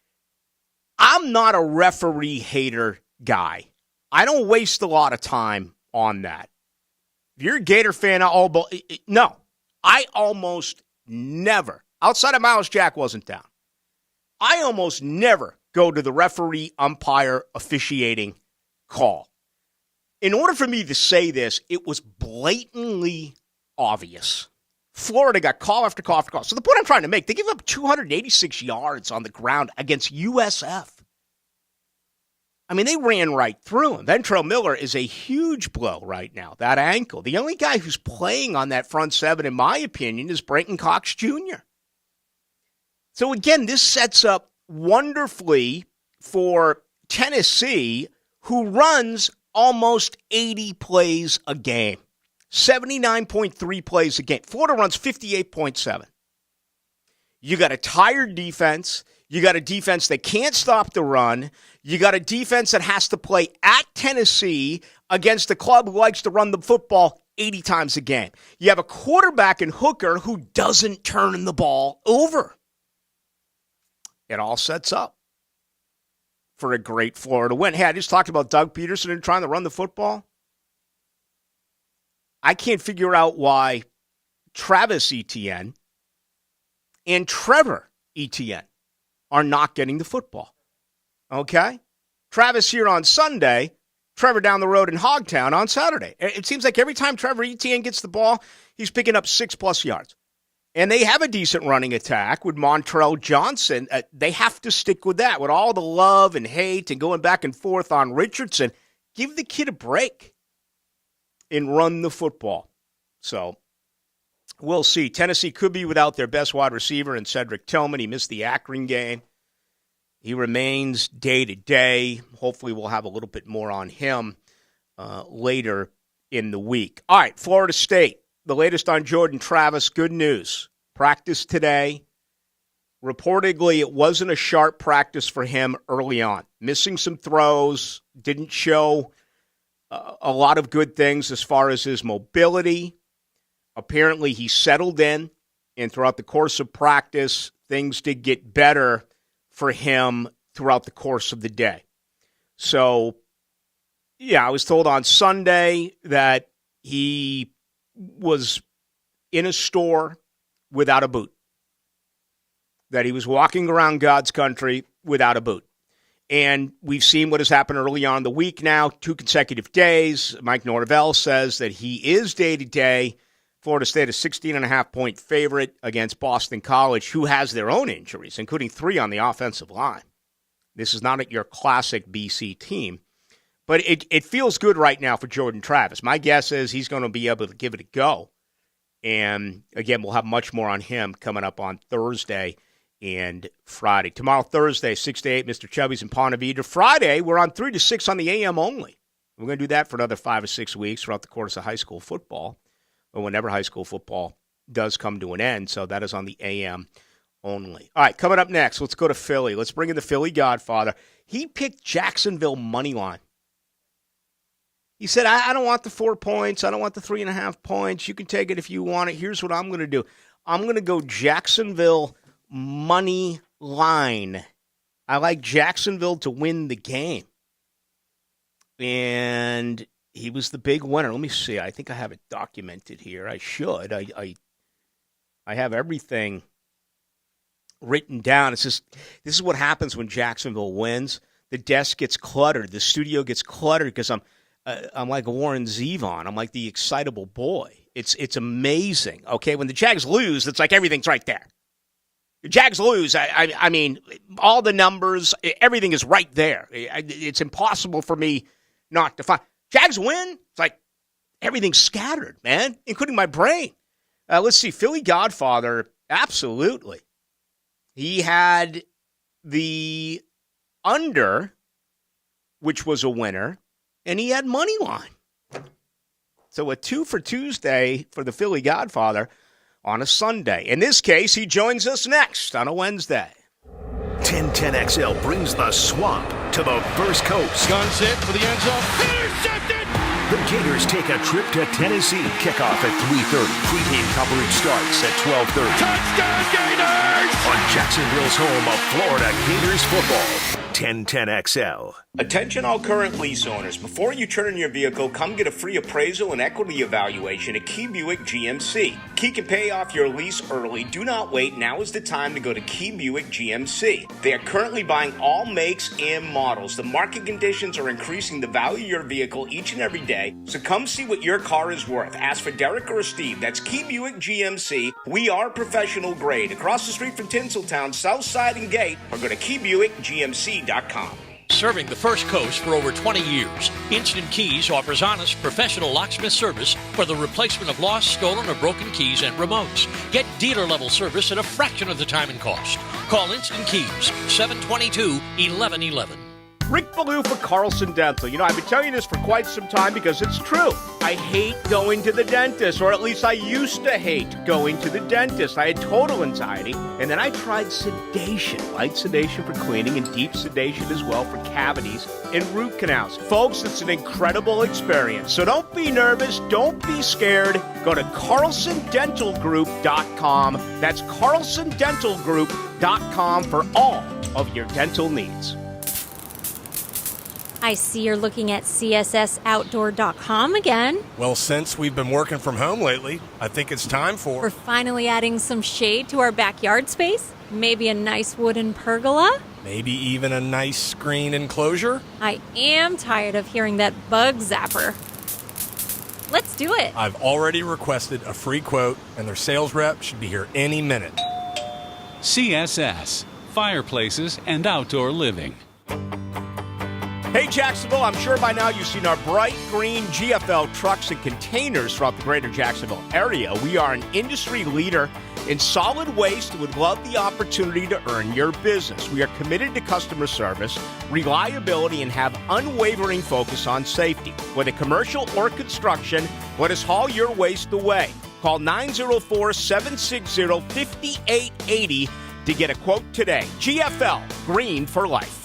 I'm not a referee hater guy. I don't waste a lot of time on that. If you're a Gator fan, no. I almost never, outside of Miles Jack wasn't down, I almost never go to the referee, umpire, officiating call. In order for me to say this, it was blatantly obvious. Florida got call after call after call. So the point I'm trying to make, they give up 286 yards on the ground against USF. I mean, they ran right through him. Ventrell Miller is a huge blow right now, that ankle. The only guy who's playing on that front seven, in my opinion, is Brenton Cox Jr. So again, this sets up wonderfully for Tennessee, who runs almost 80 plays a game, 79.3 plays a game. Florida runs 58.7. You got a tired defense. You got a defense that can't stop the run. You got a defense that has to play at Tennessee against a club who likes to run the football 80 times a game. You have a quarterback in Hooker who doesn't turn the ball over. It all sets up for a great Florida win. Hey, I just talked about Doug Peterson and trying to run the football. I can't figure out why Travis Etienne and Trevor Etienne are not getting the football. Okay? Travis here on Sunday, Trevor down the road in Hogtown on Saturday. It seems like every time Trevor Etienne gets the ball, he's picking up 6+ yards. And they have a decent running attack with Montrell Johnson. They have to stick with that. With all the love and hate and going back and forth on Richardson, give the kid a break and run the football. So we'll see. Tennessee could be without their best wide receiver in Cedric Tillman. He missed the Akron game. He remains day to day. Hopefully we'll have a little bit more on him later in the week. All right, Florida State. The latest on Jordan Travis. Good news. Practice today. Reportedly, it wasn't a sharp practice for him early on. Missing some throws. Didn't show a lot of good things as far as his mobility. Apparently, he settled in, and throughout the course of practice, things did get better for him throughout the course of the day. So, yeah, I was told on Sunday that he was in a store without a boot, that he was walking around God's country without a boot. And we've seen what has happened early on in the week now, 2 consecutive days. Mike Norvell says that he is day-to-day. Florida State a 16.5-point favorite against Boston College, who has their own injuries, including 3 on the offensive line. This is not your classic BC team. But it feels good right now for Jordan Travis. My guess is he's going to be able to give it a go. And, again, we'll have much more on him coming up on Thursday and Friday. Tomorrow, Thursday, 6 to 8, Mr. Chubby's in Ponte Vedra. Friday, we're on 3 to 6 on the AM only. We're going to do that for another 5 or 6 weeks throughout the course of high school football, or whenever high school football does come to an end. So that is on the AM only. All right, coming up next, let's go to Philly. Let's bring in the Philly Godfather. He picked Jacksonville money line. He said, I don't want the 4 points. I don't want the 3.5 points. You can take it if you want it. Here's what I'm going to do. I'm going to go Jacksonville money line. I like Jacksonville to win the game. And he was the big winner. Let me see. I think I have it documented here. I should. I have everything written down. It's just, this is what happens when Jacksonville wins. The desk gets cluttered. The studio gets cluttered because I'm like Warren Zevon. I'm like the excitable boy. It's amazing. Okay, when the Jags lose, it's like everything's right there. The Jags lose. I mean, all the numbers, everything is right there. It's impossible for me not to find. Jags win. It's like everything's scattered, man, including my brain. Let's see. Philly Godfather, absolutely. He had the under, which was a winner, and he had money line. So a 2 for Tuesday for the Philly Godfather on a Sunday. In this case, he joins us next on a Wednesday. 1010XL brings the swamp to the first coast. Guns hit for the end zone. Intercepted! The Gators take a trip to Tennessee. Kickoff at 3:30. Pregame coverage starts at 12:30. Touchdown Gators! On Jacksonville's home of Florida Gators football. 1010XL. Attention all current lease owners. Before you turn in your vehicle, come get a free appraisal and equity evaluation at Key Buick GMC. Key can pay off your lease early. Do not wait. Now is the time to go to Key Buick GMC. They are currently buying all makes and models. The market conditions are increasing the value of your vehicle each and every day, so come see what your car is worth. Ask for Derek or Steve. That's Key Buick GMC. We are professional grade. Across the street from Tinseltown, Southside and Gate, or go to KeyBuickGMC.com. Serving the First Coast for over 20 years, Instant Keys offers honest, professional locksmith service for the replacement of lost, stolen, or broken keys and remotes. Get dealer-level service at a fraction of the time and cost. Call Instant Keys, 722-1111. Rick Ballou for Carlson Dental. You know, I've been telling you this for quite some time because it's true. I hate going to the dentist, or at least I used to hate going to the dentist. I had total anxiety, and then I tried sedation, light sedation for cleaning and deep sedation as well for cavities and root canals. Folks, it's an incredible experience. So don't be nervous. Don't be scared. Go to CarlsonDentalGroup.com. That's CarlsonDentalGroup.com for all of your dental needs. I see you're looking at CSSOutdoor.com again. Well, since we've been working from home lately, I think it's time We're finally adding some shade to our backyard space. Maybe a nice wooden pergola. maybe even a nice screen enclosure. I am tired of hearing that bug zapper. Let's do it. I've already requested a free quote, and their sales rep should be here any minute. CSS, Fireplaces and Outdoor Living. Hey, Jacksonville, I'm sure by now you've seen our bright green GFL trucks and containers throughout the greater Jacksonville area. We are an industry leader in solid waste and would love the opportunity to earn your business. We are committed to customer service, reliability, and have unwavering focus on safety. Whether commercial or construction, let us haul your waste away. Call 904-760-5880 to get a quote today. GFL, Green for Life.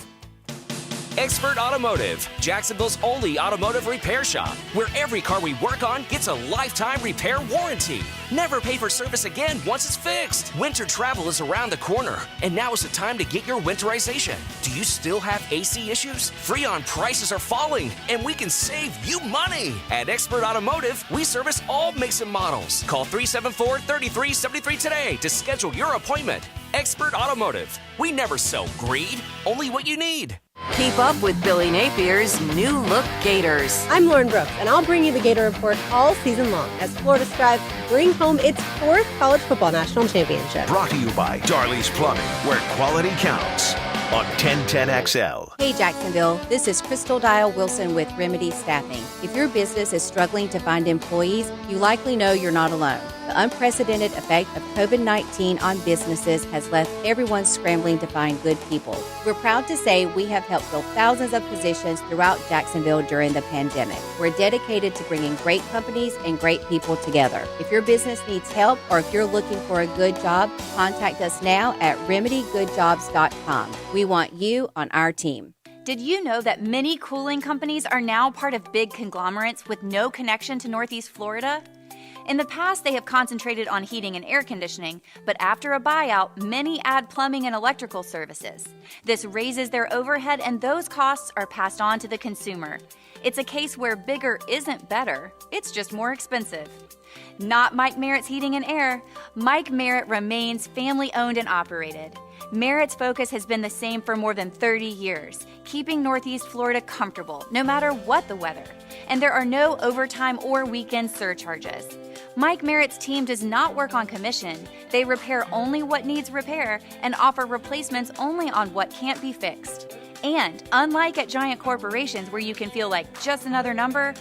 Expert Automotive, Jacksonville's only automotive repair shop, where every car we work on gets a lifetime repair warranty. Never pay for service again once it's fixed. Winter travel is around the corner, and now is the time to get your winterization. Do you still have AC issues? Freon prices are falling, and we can save you money. At Expert Automotive, we service all makes and models. Call 374-3373 today to schedule your appointment. Expert Automotive. We never sell greed, only what you need. Keep up with Billy Napier's new look Gators. I'm Lauren Brooks, and I'll bring you the Gator Report all season long as Florida strives to bring home its fourth college football national championship. Brought to you by Darley's Plumbing, where quality counts. On 1010XL. Hey Jacksonville, this is Crystal Dial Wilson with Remedy Staffing. If your business is struggling to find employees, you likely know you're not alone. The unprecedented effect of COVID-19 on businesses has left everyone scrambling to find good people. We're proud to say we have helped fill thousands of positions throughout Jacksonville during the pandemic. We're dedicated to bringing great companies and great people together. If your business needs help or if you're looking for a good job, contact us now at remedygoodjobs.com. We want you on our team. Did you know that many cooling companies are now part of big conglomerates with no connection to Northeast Florida? In the past, they have concentrated on heating and air conditioning, but after a buyout, many add plumbing and electrical services. This raises their overhead, and those costs are passed on to the consumer. It's a case where bigger isn't better, it's just more expensive. Not Mike Merritt's Heating and Air. Mike Merritt remains family-owned and operated. Merritt's focus has been the same for more than 30 years, keeping Northeast Florida comfortable, no matter what the weather. And there are no overtime or weekend surcharges. Mike Merritt's team does not work on commission. They repair only what needs repair and offer replacements only on what can't be fixed. And unlike at giant corporations where you can feel like just another number,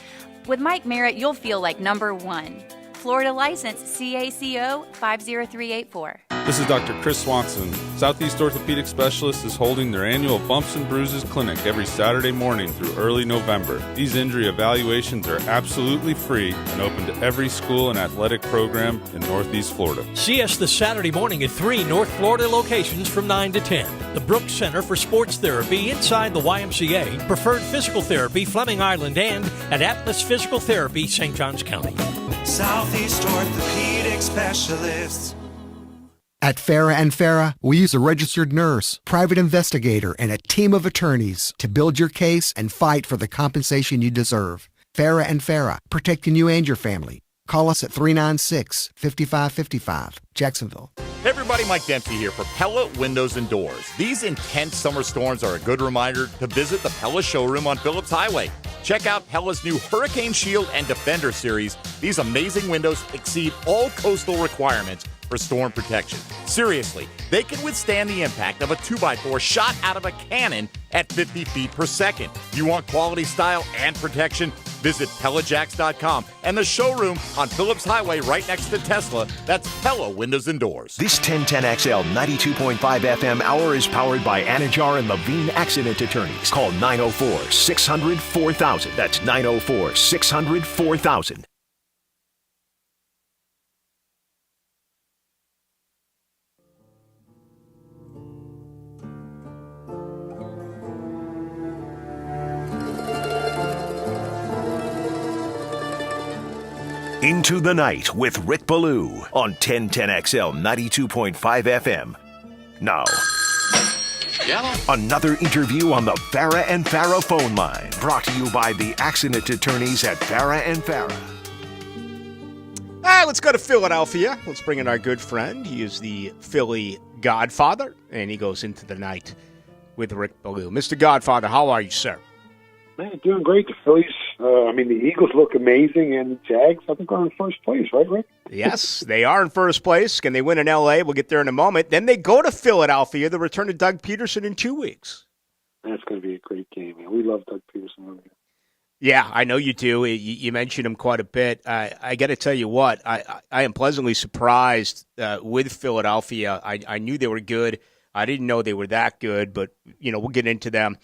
with Mike Merritt, you'll feel like number one. Florida license CACO 50384. This is Dr. Chris Swanson. Southeast Orthopedic Specialist is holding their annual Bumps and Bruises Clinic every Saturday morning through early November. These injury evaluations are absolutely free and open to every school and athletic program in Northeast Florida. See us this Saturday morning at 3 North Florida locations from 9 to 10. The Brooks Center for Sports Therapy inside the YMCA, Preferred Physical Therapy, Fleming Island, and at Atlas Physical Therapy, St. Johns County. Southeast Orthopedic Specialists. At Farah and Farah, we use a registered nurse, private investigator, and a team of attorneys to build your case and fight for the compensation you deserve. Farah and Farah, protecting you and your family. Call us at 396-5555, Jacksonville. Hey everybody, Mike Dempsey here for Pella Windows and Doors. These intense summer storms are a good reminder to visit the Pella showroom on Phillips Highway. Check out Pella's new Hurricane Shield and Defender series. These amazing windows exceed all coastal requirements for storm protection. Seriously, they can withstand the impact of a 2x4 shot out of a cannon at 50 feet per second. You want quality, style, and protection? Visit PellaJacks.com and the showroom on Phillips Highway right next to Tesla. That's Pella Windows and Doors. This 1010XL 92.5 FM hour is powered by Anajar and Levine Accident Attorneys. Call 904-600-4000. That's 904-600-4000. Into the Night with Rick Ballou on 1010XL 92.5 FM. Now, another interview on the Farah and Farah phone line, brought to you by the accident attorneys at Farah and Farah. All right, let's go to Philadelphia. Let's bring in our good friend. He is the Philly Godfather, and he goes into the night with Rick Ballou. Mr. Godfather, how are you, sir? Man, doing great. The Phillies, the Eagles look amazing, and the Jags, I think, are in first place, right, Rick? Yes, they are in first place. Can they win in L.A.? We'll get there in a moment. Then they go to Philadelphia, the return of Doug Peterson in 2 weeks. That's going to be a great game, man. We love Doug Peterson over here. Yeah, I know you do. You mentioned him quite a bit. I got to tell you what, I am pleasantly surprised with Philadelphia. I knew they were good. I didn't know they were that good, but, we'll get into them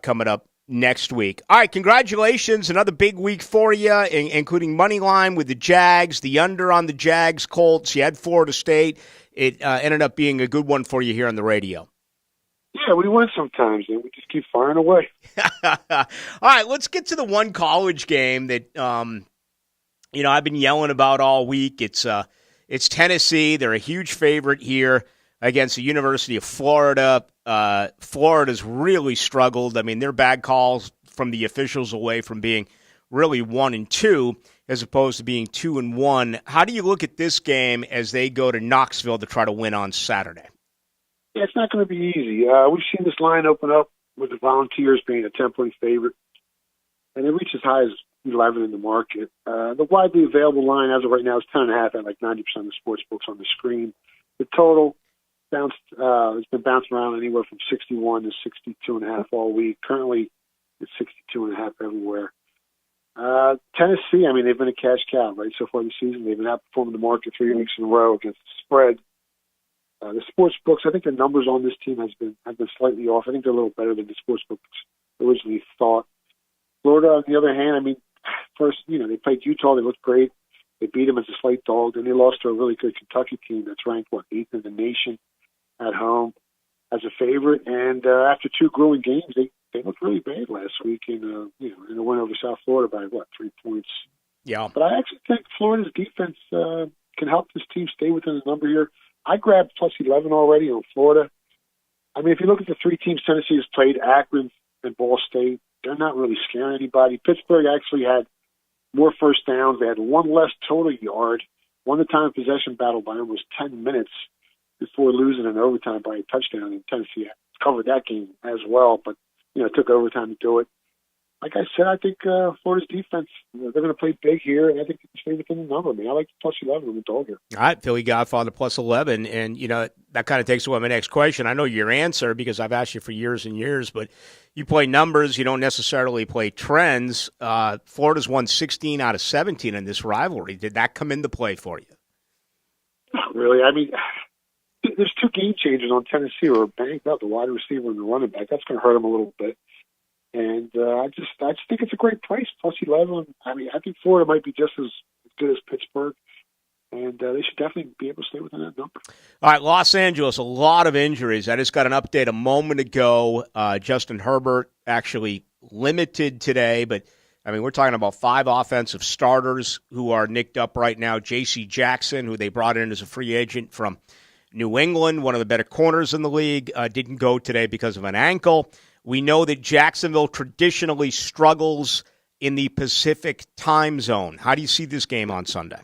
coming up next week. All right, congratulations. Another big week for you, including money line with the Jags, the under on the Jags, Colts. You had Florida State. It ended up being a good one for you here on the radio. Yeah, we win sometimes, and we just keep firing away. All right, let's get to the one college game that, I've been yelling about all week. It's Tennessee. They're a huge favorite here against the University of Florida. Florida's really struggled. I mean, their bad calls from the officials away from being really 1-2 as opposed to being 2-1. How do you look at this game as they go to Knoxville to try to win on Saturday? Yeah, it's not going to be easy. We've seen this line open up with the Volunteers being a 10-point favorite, and it reached as high as 11 in the market. The widely available line as of right now is 10.5 at like 90% of the sports books on the screen. The total it's been bouncing around anywhere from 61 to 62.5 all week. Currently, it's 62.5 everywhere. Tennessee, I mean, they've been a cash cow, right, so far this season. They've been outperforming the market 3 weeks in a row against the spread. The sports books, I think the numbers on this team have been slightly off. I think they're a little better than the sports books originally thought. Florida, on the other hand, I mean, first, they played Utah. They looked great. They beat them as a slight dog. Then they lost to a really good Kentucky team that's ranked, 8th in the nation at home as a favorite. And after 2 grueling games, they looked really bad last week in a win over South Florida by, 3 points. Yeah. But I actually think Florida's defense can help this team stay within the number here. I grabbed plus 11 already on Florida. I mean, if you look at the 3 teams Tennessee has played, Akron and Ball State, they're not really scaring anybody. Pittsburgh actually had more first downs. They had 1 less total yard, won the time possession battle by almost 10 minutes before losing in overtime by a touchdown. And Tennessee covered that game as well, but it took overtime to do it. Like I said, I think Florida's defense, they're going to play big here, and I think they can stay within the number. Man, I like plus 11 on the dog here. All right, Philly Godfather plus 11. And, that kind of takes away my next question. I know your answer because I've asked you for years and years, but you play numbers. You don't necessarily play trends. Florida's won 16 out of 17 in this rivalry. Did that come into play for you? Not really. I mean, there's 2 game changers on Tennessee who are banked up, the wide receiver and the running back. That's going to hurt them a little bit. And I just think it's a great price, plus 11. I mean, I think Florida might be just as good as Pittsburgh, and they should definitely be able to stay within that number. All right, Los Angeles, a lot of injuries. I just got an update a moment ago. Justin Herbert actually limited today, but, I mean, we're talking about 5 offensive starters who are nicked up right now. J.C. Jackson, who they brought in as a free agent from New England, one of the better corners in the league, didn't go today because of an ankle. We know that Jacksonville traditionally struggles in the Pacific time zone. How do you see this game on Sunday?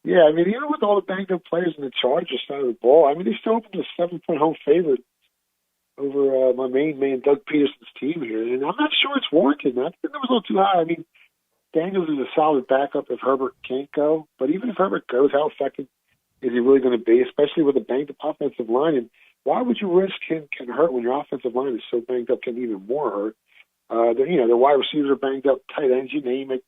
Yeah, I mean, even with all the banged-up players in the Chargers side of the ball, I mean, they still opened a 7-point home favorite over my main man, Doug Peterson's team here. And I'm not sure it's warranted, man. I think the number's a little too high. I mean, Daniels is a solid backup if Herbert can't go. But even if Herbert goes, how effective is he really going to be, especially with a banged-up offensive line? And why would you risk him can hurt when your offensive line is so banged up, can even more hurt? The wide receivers are banged up, tight ends, you name it.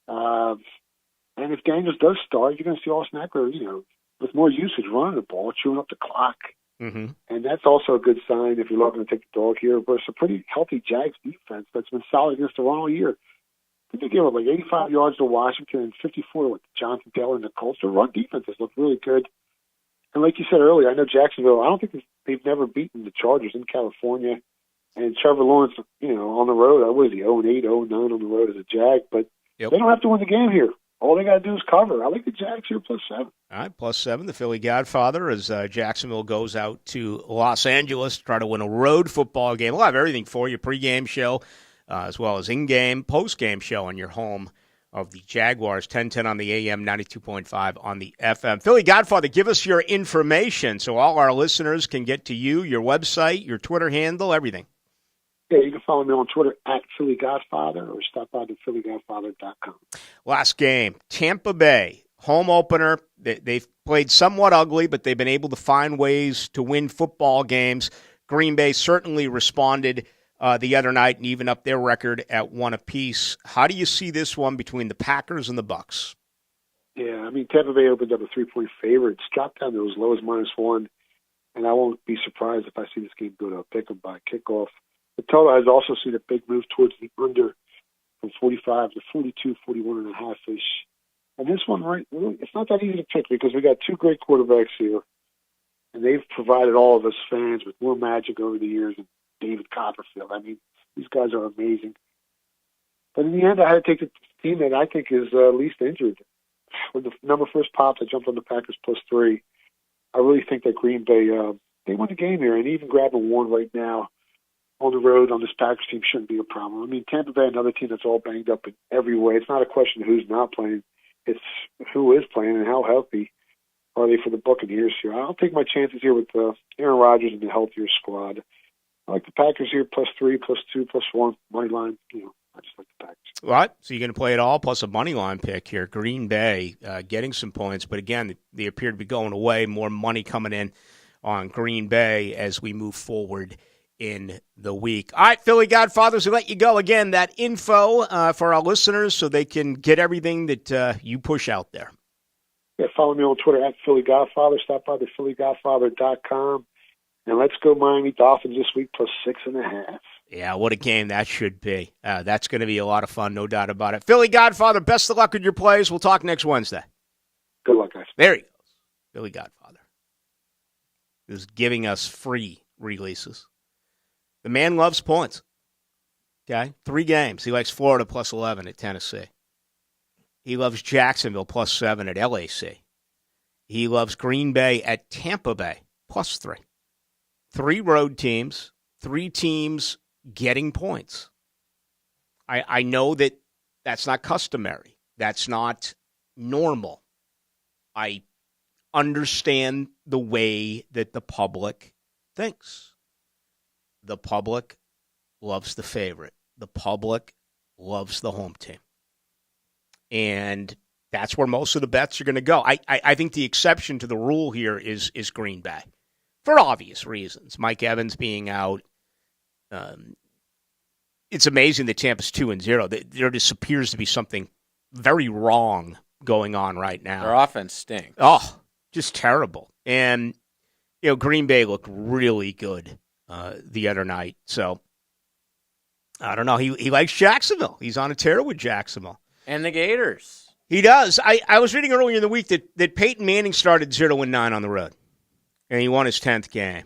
And if Daniels does start, you're going to see Austin Eckler, with more usage running the ball, chewing up the clock. Mm-hmm. And that's also a good sign if you're looking to take the dog here versus a pretty healthy Jags defense that's been solid against the run all year. I think they gave up 85 yards to Washington and 54 to Jonathan Taylor and the Colts. Their run defenses look really good. And like you said earlier, I know Jacksonville, I don't think they've never beaten the Chargers in California. And Trevor Lawrence, on the road, what is he, 0-8, 0-9 on the road as a Jag. But They don't have to win the game here. All they got to do is cover. I like the Jags here plus 7. All right, plus 7, the Philly Godfather, as Jacksonville goes out to Los Angeles to try to win a road football game. We'll have everything for you, pregame show, as well as in-game, post-game show on your home of the Jaguars, 1010 on the AM, 92.5 on the FM. Philly Godfather, give us your information so all our listeners can get to you, your website, your Twitter handle, everything. Yeah, you can follow me on Twitter at Philly Godfather or stop by to phillygodfather.com. Last game, Tampa Bay, home opener. They've played somewhat ugly, but they've been able to find ways to win football games. Green Bay certainly responded the other night and even up their record at 1 apiece. How do you see this one between the Packers and the Bucs? Yeah, I mean, Tampa Bay opened up a 3-point favorite. It's dropped down to as low as -1, and I won't be surprised if I see this game go to a pick 'em by kickoff. The total has also seen a big move towards the under from 45 to 42, 41.5-ish. And this one, right, really, it's not that easy to pick because we got 2 great quarterbacks here, and they've provided all of us fans with more magic over the years than David Copperfield. I mean, these guys are amazing. But in the end, I had to take the team that I think is least injured. When the number first popped, I jumped on the Packers plus 3. I really think that Green Bay, they won the game here, and even grabbing 1 right now on the road on this Packers team shouldn't be a problem. I mean, Tampa Bay, another team that's all banged up in every way. It's not a question of who's not playing. It's who is playing and how healthy are they for the Buccaneers here. I'll take my chances here with Aaron Rodgers and the healthier squad. I like the Packers here plus 3, plus 2, plus 1, money line. I just like the Packers. What? So you're going to play it all plus a money line pick here. Green Bay getting some points, but again, they appear to be going away. More money coming in on Green Bay as we move forward in the week. All right, Philly Godfathers, we let you go. Again, that info for our listeners so they can get everything that you push out there. Yeah, follow me on Twitter at Philly Godfather. Stop by the PhillyGodfather.com. And let's go Miami Dolphins this week plus 6.5. Yeah, what a game that should be. That's going to be a lot of fun, no doubt about it. Philly Godfather, best of luck with your plays. We'll talk next Wednesday. Good luck, guys. There he goes. Philly Godfather is giving us free releases. The man loves points. Okay? 3 games. He likes Florida plus 11 at Tennessee. He loves Jacksonville plus 7 at LAC. He loves Green Bay at Tampa Bay plus 3. 3 road teams, 3 teams getting points. I know that that's not customary. That's not normal. I understand the way that the public thinks. The public loves the favorite. The public loves the home team. And that's where most of the bets are going to go. I think the exception to the rule here is Green Bay, for obvious reasons. Mike Evans being out. It's amazing that Tampa's 2-0. There just appears to be something very wrong going on right now. Their offense stinks. Oh, just terrible. And, Green Bay looked really good the other night. So, I don't know. He likes Jacksonville. He's on a tear with Jacksonville. And the Gators. He does. I was reading earlier in the week that Peyton Manning started 0-9 on the road, and he won his 10th game.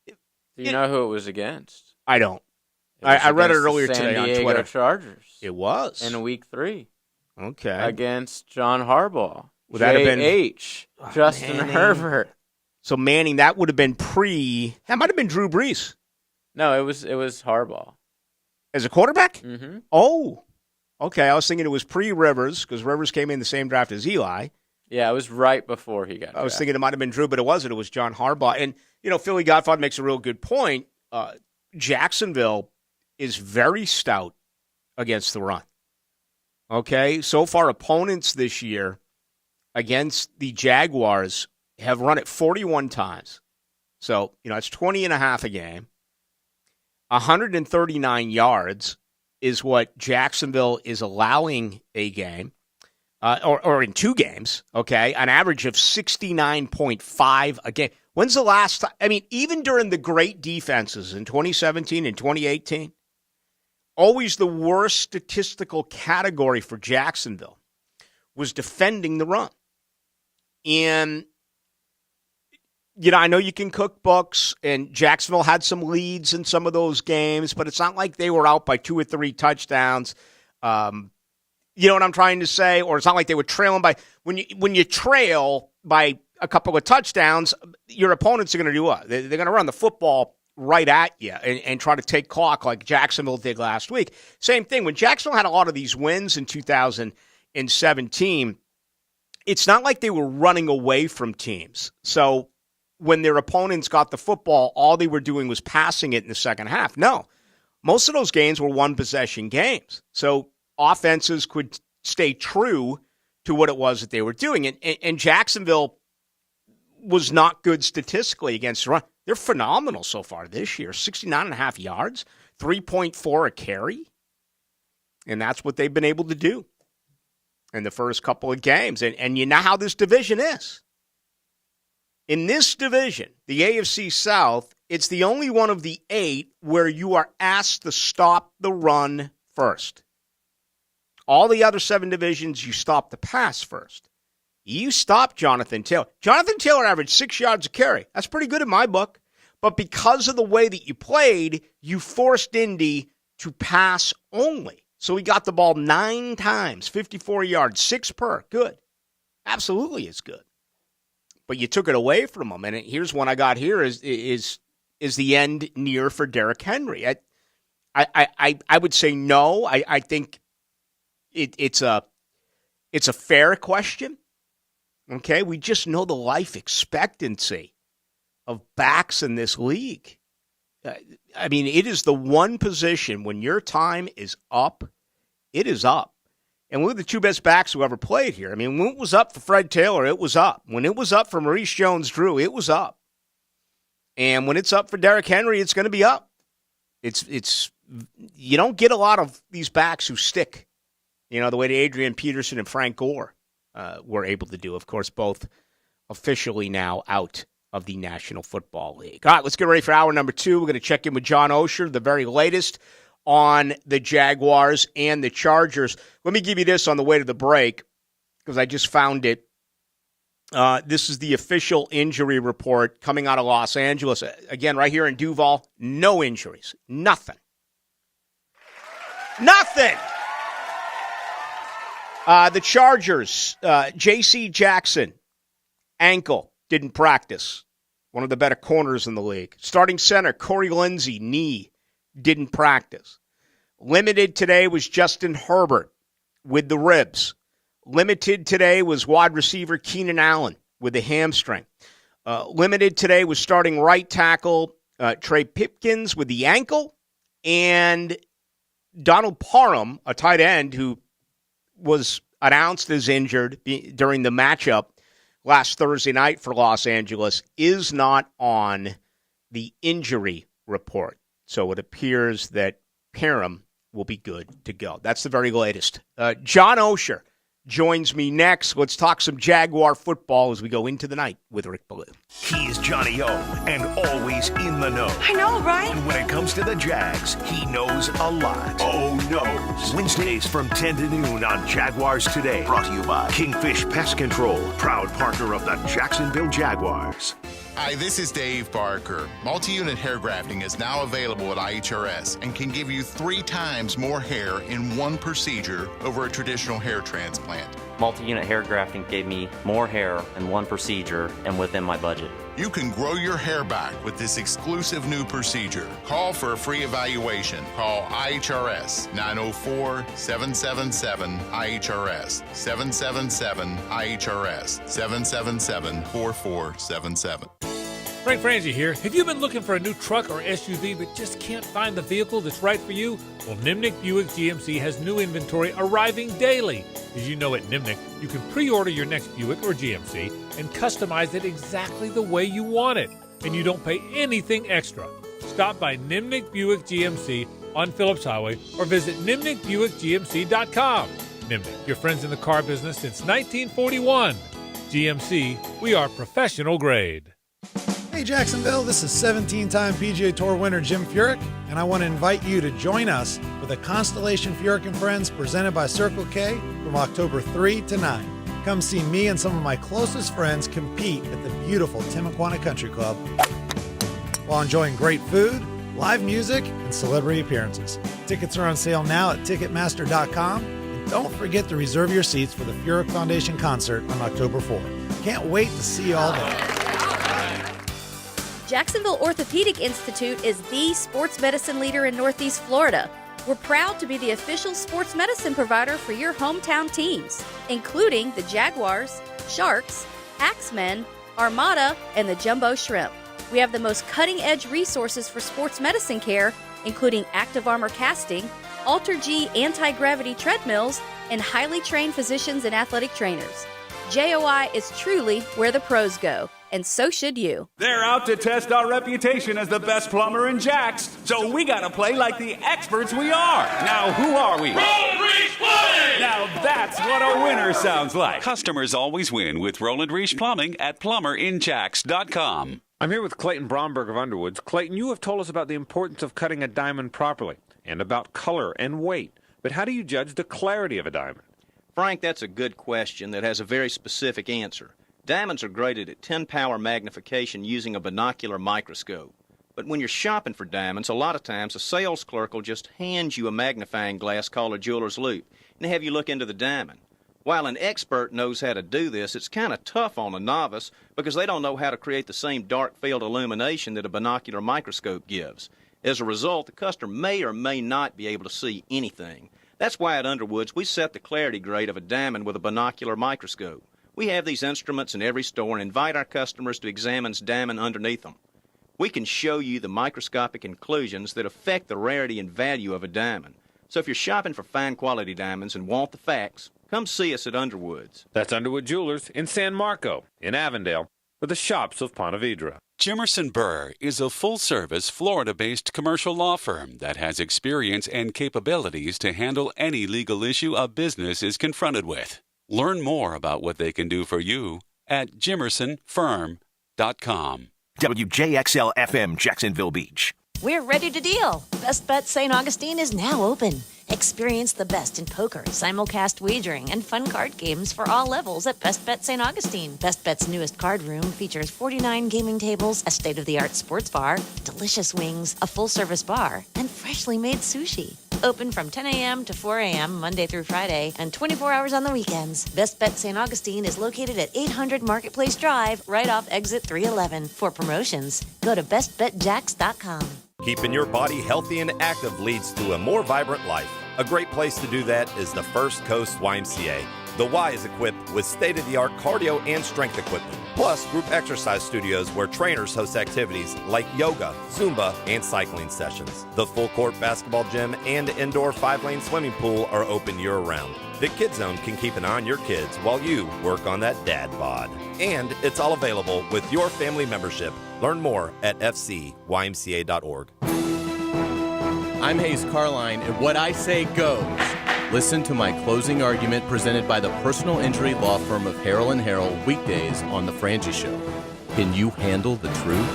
Do you know who it was against? I don't. I read it earlier today on Twitter. Chargers. It was. In week 3. Okay. Against John Harbaugh. Would that have been J.H. Justin Manning. Herbert. So Manning, that would have been that might have been Drew Brees. No, it was Harbaugh. As a quarterback? Mm-hmm. Oh. Okay, I was thinking it was pre-Rivers, because Rivers came in the same draft as Eli. Yeah, it was right before he got drafted. I was thinking it might have been Drew, but it wasn't. It was John Harbaugh. And, Philly Godfather makes a real good point. Jacksonville is very stout against the run. Okay? So far, opponents this year against the Jaguars have run it 41 times. So, it's 20.5 a game. 139 yards is what Jacksonville is allowing a game, or in 2 games, okay, an average of 69.5 a game. When's the last time? I mean, even during the great defenses in 2017 and 2018, always the worst statistical category for Jacksonville was defending the run. And, I know you can cook books, and Jacksonville had some leads in some of those games, but it's not like they were out by 2 or 3 touchdowns. You know what I'm trying to say? Or it's not like they were trailing by – when you trail by a couple of touchdowns, your opponents are going to do what? They're going to run the football right at you and try to take clock like Jacksonville did last week. Same thing. When Jacksonville had a lot of these wins in 2017, it's not like they were running away from teams. So – when their opponents got the football, all they were doing was passing it in the second half. No, most of those games were one-possession games. So offenses could stay true to what it was that they were doing. And Jacksonville was not good statistically against the run. They're phenomenal so far this year. 69.5 yards, 3.4 a carry. And that's what they've been able to do in the first couple of games. And you know how this division is. In this division, the AFC South, it's the only one of the 8 where you are asked to stop the run first. All the other 7 divisions, you stop the pass first. You stop Jonathan Taylor. Jonathan Taylor averaged 6 yards a carry. That's pretty good in my book. But because of the way that you played, you forced Indy to pass only. So he got the ball 9 times, 54 yards, 6 per. Good. Absolutely is good. But you took it away from him, and here's one I got here: is the end near for Derrick Henry? I would say no. I think it's a fair question. Okay, we just know the life expectancy of backs in this league. I mean, it is the one position when your time is up, it is up. And we're the 2 best backs who ever played here. I mean, when it was up for Fred Taylor, it was up. When it was up for Maurice Jones-Drew, it was up. And when it's up for Derrick Henry, it's going to be up. It's you don't get a lot of these backs who stick, the way that Adrian Peterson and Frank Gore were able to do. Of course, both officially now out of the National Football League. All right, let's get ready for hour number 2. We're going to check in with John Osher, the very latest on the Jaguars and the Chargers. Let me give you this on the way to the break, because I just found it. This is the official injury report coming out of Los Angeles. Again, right here in Duval, no injuries. Nothing. The Chargers, J.C. Jackson, ankle, didn't practice. One of the better corners in the league. Starting center, Corey Lindsey, knee, didn't practice. Limited today was Justin Herbert with the ribs. Limited today was wide receiver Keenan Allen with the hamstring. Limited today was starting right tackle Trey Pipkins with the ankle. And Donald Parham, a tight end who was announced as injured during the matchup last Thursday night for Los Angeles, is not on the injury report. So it appears that Parham will be good to go. That's the very latest. John Osher joins me next. Let's talk some Jaguar football as we go into the night with Rick Ballou. He's Johnny O and always in the know. I know, right? And when it comes to the Jags, he knows a lot. Oh, knows. Wednesdays from 10 to noon on Jaguars Today. Brought to you by Kingfish Pest Control, proud partner of the Jacksonville Jaguars. Hi, this is Dave Barker. Multi-unit hair grafting is now available at IHRS and can give you 3 times more hair in one procedure over a traditional hair transplant. Multi-unit hair grafting gave me more hair in one procedure and within my budget. You can grow your hair back with this exclusive new procedure. Call for a free evaluation. Call IHRS 904-777-IHRS 777-IHRS 777-4477. Frank Frangie here. Have you been looking for a new truck or SUV but just can't find the vehicle that's right for you? Well, Nimnick Buick GMC has new inventory arriving daily. As you know, at Nimnick, you can pre-order your next Buick or GMC and customize it exactly the way you want it, and you don't pay anything extra. Stop by Nimnick Buick GMC on Phillips Highway or visit NimnickBuickGMC.com. Nimnick, your friends in the car business since 1941. GMC, we are professional grade. Hey Jacksonville, this is 17-time PGA Tour winner Jim Furyk, and I want to invite you to join us for the Constellation Furyk and Friends presented by Circle K from October 3 to 9. Come see me and some of my closest friends compete at the beautiful Timuquana Country Club while enjoying great food, live music, and celebrity appearances. Tickets are on sale now at Ticketmaster.com, and don't forget to reserve your seats for the Furyk Foundation concert on October 4. Can't wait to see you all there. Jacksonville Orthopedic Institute is the sports medicine leader in Northeast Florida. We're proud to be the official sports medicine provider for your hometown teams, including the Jaguars, Sharks, Axemen, Armada, and the Jumbo Shrimp. We have the most cutting-edge resources for sports medicine care, including active armor casting, Alter-G anti-gravity treadmills, and highly trained physicians and athletic trainers. JOI is truly where the pros go, and so should you. They're out to test our reputation as the best plumber in Jacks, so we gotta play like the experts we are. Now, who are we? Roland Reach Plumbing! Now that's what a winner sounds like. Customers always win with Roland Reach Plumbing at plumberinjacks.com. I'm here with Clayton Bromberg of Underwoods. Clayton, you have told us about the importance of cutting a diamond properly and about color and weight. But how do you judge the clarity of a diamond? Frank, that's a good question that has a very specific answer. Diamonds are graded at 10-power magnification using a binocular microscope. But when you're shopping for diamonds, a lot of times a sales clerk will just hand you a magnifying glass called a jeweler's loupe and have you look into the diamond. While an expert knows how to do this, it's kind of tough on a novice because they don't know how to create the same dark field illumination that a binocular microscope gives. As a result, the customer may or may not be able to see anything. That's why at Underwoods we set the clarity grade of a diamond with a binocular microscope. We have these instruments in every store and invite our customers to examine the diamond underneath them. We can show you the microscopic inclusions that affect the rarity and value of a diamond. So if you're shopping for fine quality diamonds and want the facts, come see us at Underwoods. That's Underwood Jewelers in San Marco, in Avondale, for the shops of Ponte Vedra. Jimerson Burr is a full-service, Florida-based commercial law firm that has experience and capabilities to handle any legal issue a business is confronted with. Learn more about what they can do for you at jimersonfirm.com. WJXL FM, Jacksonville Beach. We're ready to deal. Best Bet St. Augustine is now open. Experience the best in poker, simulcast wagering, and fun card games for all levels at Best Bet St. Augustine. Best Bet's newest card room features 49 gaming tables, a state-of-the-art sports bar, delicious wings, a full-service bar, and freshly made sushi. Open from 10 a.m. to 4 a.m. Monday through Friday and 24 hours on the weekends. Best Bet St. Augustine is located at 800 Marketplace Drive, right off exit 311. For promotions, go to bestbetjacks.com. Keeping your body healthy and active leads to a more vibrant life. A great place to do that is the First Coast YMCA. The Y is equipped with state-of-the-art cardio and strength equipment, plus group exercise studios where trainers host activities like yoga, Zumba, and cycling sessions. The full-court basketball gym and indoor 5-lane swimming pool are open year-round. The Kids Zone can keep an eye on your kids while you work on that dad bod. And it's all available with your family membership. Learn more at fcymca.org. I'm Hayes Carline, and what I say goes. Listen to my closing argument presented by the personal injury law firm of Harrell & Harrell weekdays on The Frangie Show. Can you handle the truth?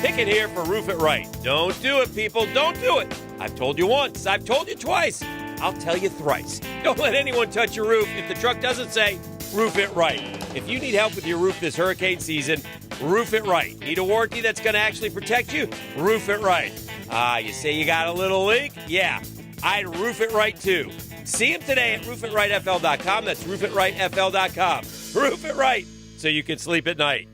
Pickett here for Roof It Right. Don't do it, people. Don't do it. I've told you once. I've told you twice. I'll tell you thrice. Don't let anyone touch your roof if the truck doesn't say Roof It Right. If you need help with your roof this hurricane season, Roof It Right. Need a warranty that's going to actually protect you? Roof It Right. You say you got a little leak? Yeah, I'd roof it right too. See them today at roofitRightFL.com. That's roofitRightFL.com. Roof it right so you can sleep at night.